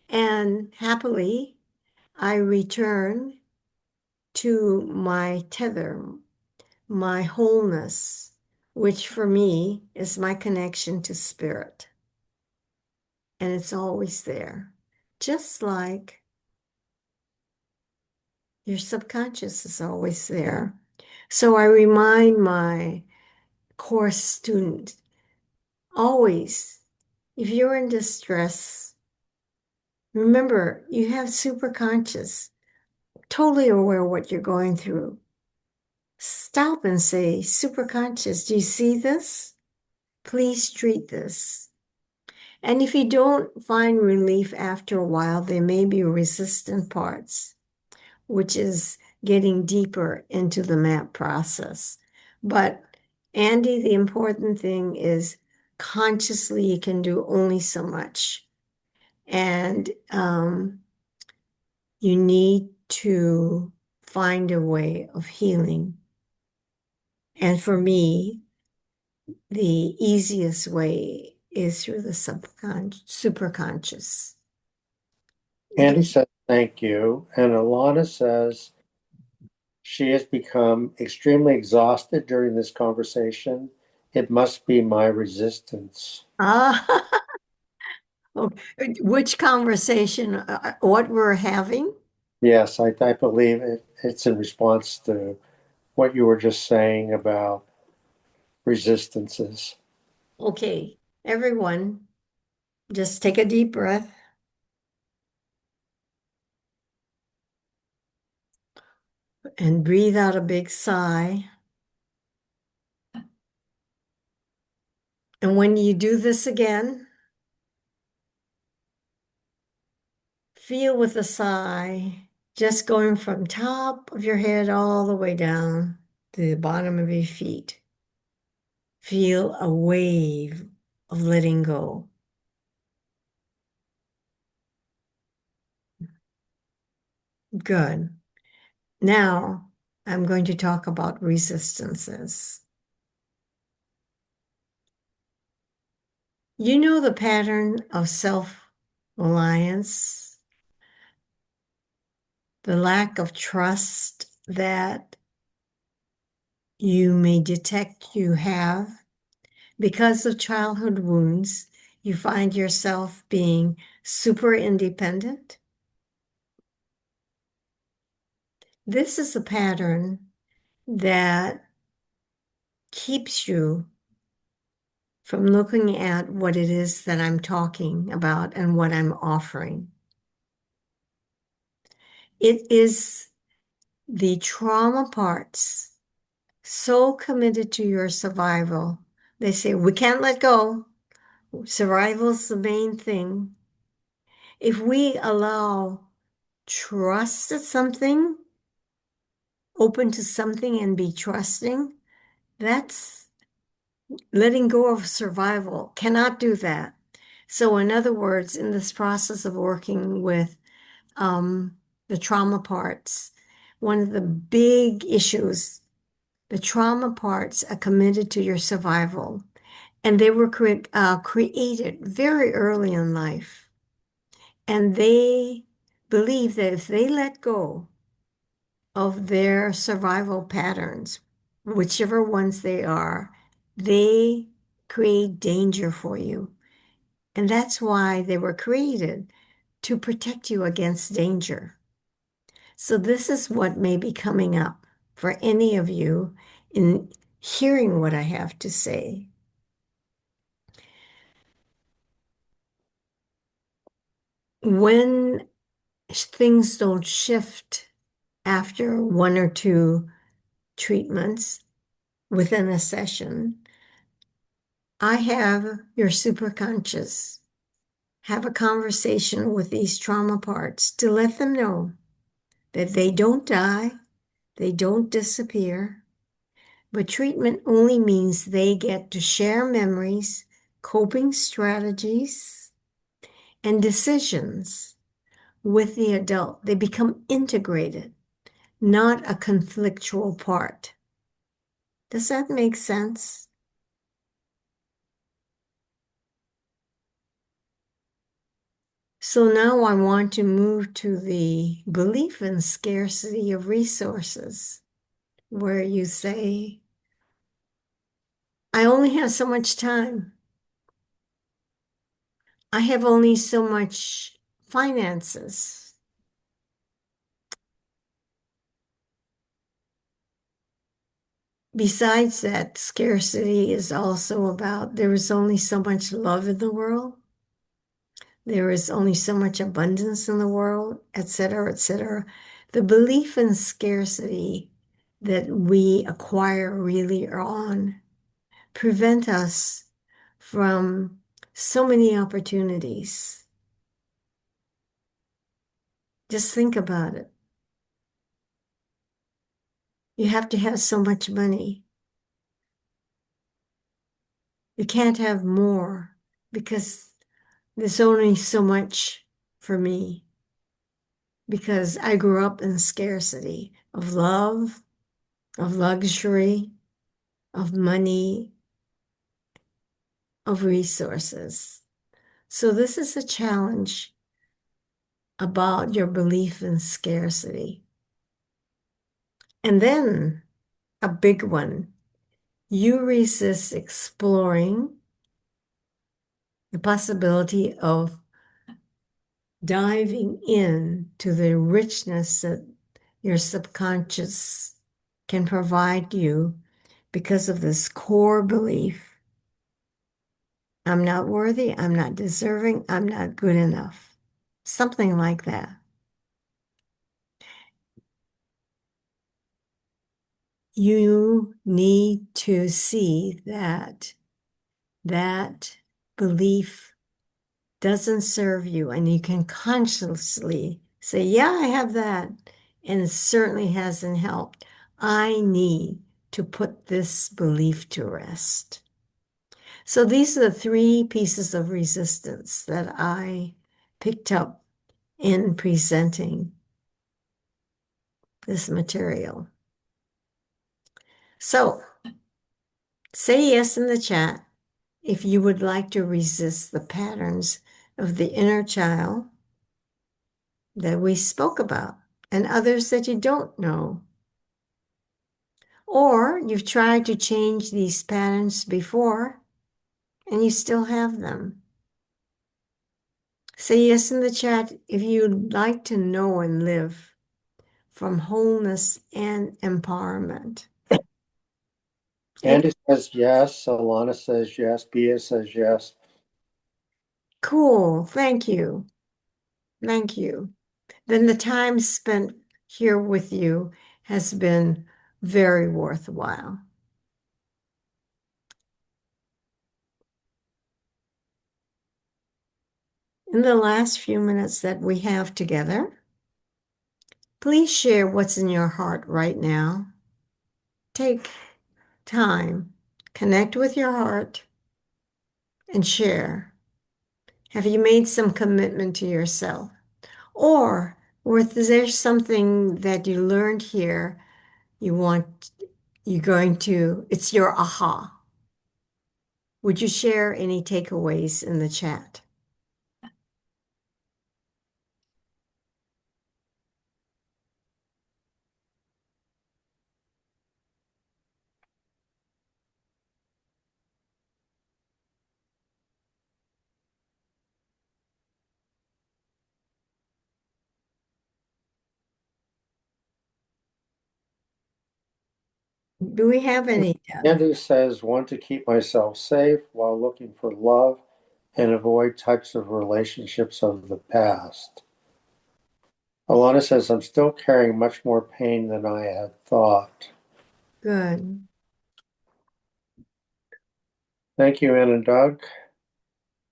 And happily, I return to my tether, my wholeness, which for me is my connection to spirit. And it's always there just like your subconscious is always there. So I remind my course students always, if you're in distress, remember you have superconscious, totally aware of what you're going through. Stop and say, superconscious, do you see this? Please treat this. And if you don't find relief after a while, there may be resistant parts, which is getting deeper into the map process. But Andy, the important thing is consciously you can do only so much. And you need to find a way of healing. And for me, the easiest way is through the superconscious. Andy says thank you, and Alana says she has become extremely exhausted during this conversation. It must be my resistance. Ah, which conversation, what we're having? Yes, I believe it's in response to what you were just saying about resistances. Okay, everyone, just take a deep breath and breathe out a big sigh. And when you do this again, feel with a sigh, just going from top of your head all the way down to the bottom of your feet. Feel a wave of letting go. Good. Now I'm going to talk about resistances. You know the pattern of self-reliance, the lack of trust that you may detect you have because of childhood wounds. You find yourself being super independent. This is a pattern that keeps you from looking at what it is that I'm talking about and what I'm offering. It is the trauma parts so committed to your survival. They say, we can't let go. Survival's the main thing. If we allow trust at something, open to something and be trusting, that's letting go of survival. Cannot do that. So, in other words, in this process of working with the trauma parts, one of the big issues, the trauma parts are committed to your survival, and they were created very early in life. And they believe that if they let go of their survival patterns, whichever ones they are, they create danger for you. And that's why they were created, to protect you against danger. So this is what may be coming up for any of you in hearing what I have to say. When things don't shift after one or two treatments within a session, I have your superconscious have a conversation with these trauma parts to let them know that they don't die, they don't disappear, but treatment only means they get to share memories, coping strategies, and decisions with the adult. They become integrated, not a conflictual part. Does that make sense? So now I want to move to the belief in scarcity of resources, where you say, I only have so much time. I have only so much finances. Besides that, scarcity is also about there is only so much love in the world. There is only so much abundance in the world, et cetera, et cetera. The belief in scarcity that we acquire really on prevent us from so many opportunities. Just think about it. You have to have so much money. You can't have more because there's only so much for me because I grew up in scarcity of love, of luxury, of money, of resources. So this is a challenge about your belief in scarcity. And then a big one, you resist exploring the possibility of diving in to the richness that your subconscious can provide you because of this core belief. I'm not worthy, I'm not deserving, I'm not good enough. Something like that. You need to see that that belief doesn't serve you, and you can consciously say, yeah, I have that, and it certainly hasn't helped. I need to put this belief to rest. So these are the three pieces of resistance that I picked up in presenting this material. So say yes in the chat if you would like to resist the patterns of the inner child that we spoke about and others that you don't know. Or you've tried to change these patterns before and you still have them. Say yes in the chat if you'd like to know and live from wholeness and empowerment. Andy says yes, Alana says yes, Bia says yes. Cool. Thank you. Thank you. Then the time spent here with you has been very worthwhile. In the last few minutes that we have together, please share what's in your heart right now. Take time, connect with your heart, and share. Have you made some commitment to yourself? Or was there something that you learned here you're going to, it's your aha? Would you share any takeaways in the chat? Do we have any? Andy says, want to keep myself safe while looking for love and avoid types of relationships of the past. Alana says, I'm still carrying much more pain than I had thought. Good. Thank you, Ann and Doug.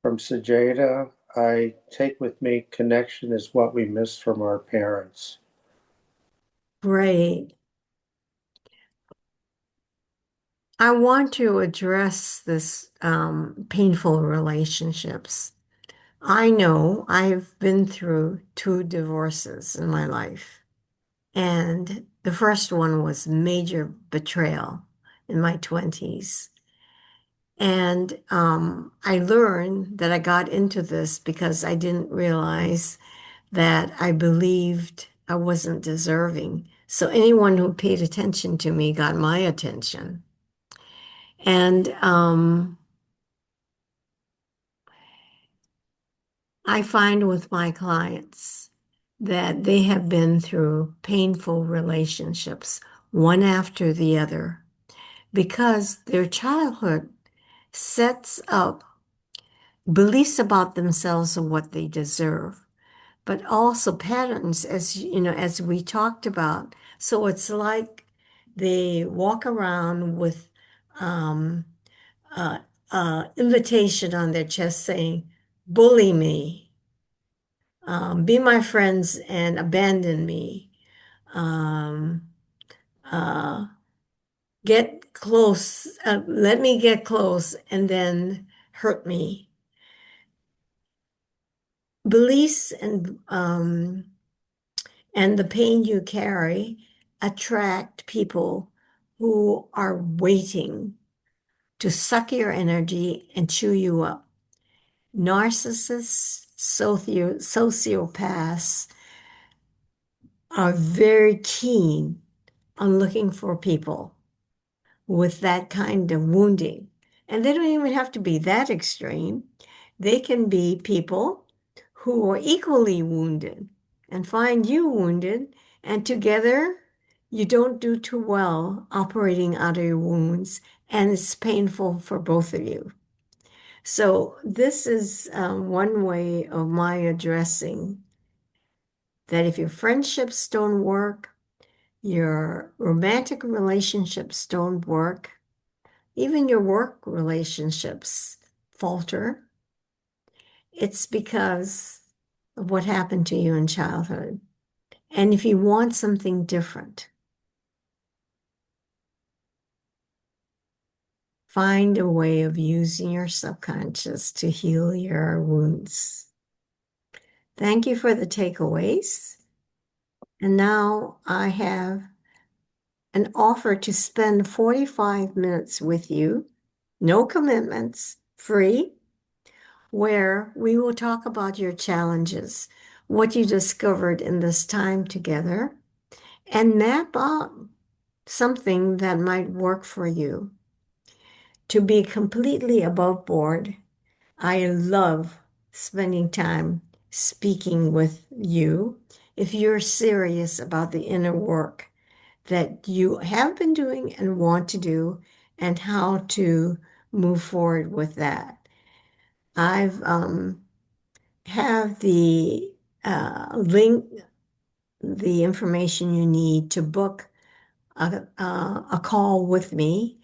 From Sajeda, I take with me connection is what we miss from our parents. Great. I want to address this painful relationships. I know I've been through two divorces in my life, and the first one was major betrayal in my 20s. And I learned that I got into this because I didn't realize that I believed I wasn't deserving. So anyone who paid attention to me got my attention. And I find with my clients that they have been through painful relationships, one after the other, because their childhood sets up beliefs about themselves and what they deserve, but also patterns, as you know, as we talked about. So it's like they walk around with um, uh, invitation on their chest saying, "Bully me, be my friends, and abandon me. Um, uh, get close, let me get close, and then hurt me." Beliefs and the pain you carry attract people who are waiting to suck your energy and chew you up. Narcissists, sociopaths are very keen on looking for people with that kind of wounding. And they don't even have to be that extreme. They can be people who are equally wounded and find you wounded, and together you don't do too well operating out of your wounds, and it's painful for both of you. So, this is one way of my addressing that if your friendships don't work, your romantic relationships don't work, even your work relationships falter, it's because of what happened to you in childhood. And if you want something different, find a way of using your subconscious to heal your wounds. Thank you for the takeaways. And now I have an offer to spend 45 minutes with you, no commitments, free, where we will talk about your challenges, what you discovered in this time together, and map out something that might work for you. To be completely above board, I love spending time speaking with you if you're serious about the inner work that you have been doing and want to do, and how to move forward with that. I've have the link, the information you need to book a call with me.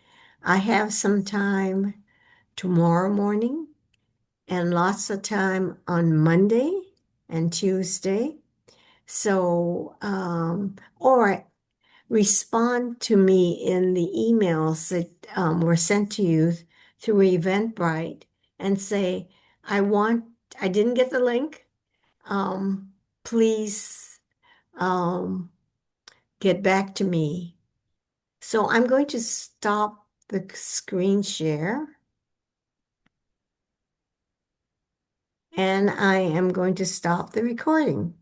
I have some time tomorrow morning and lots of time on Monday and Tuesday. So, or respond to me in the emails that were sent to you through Eventbrite and say, I didn't get the link. Um, please get back to me. So I'm going to stop the screen share, and I am going to stop the recording.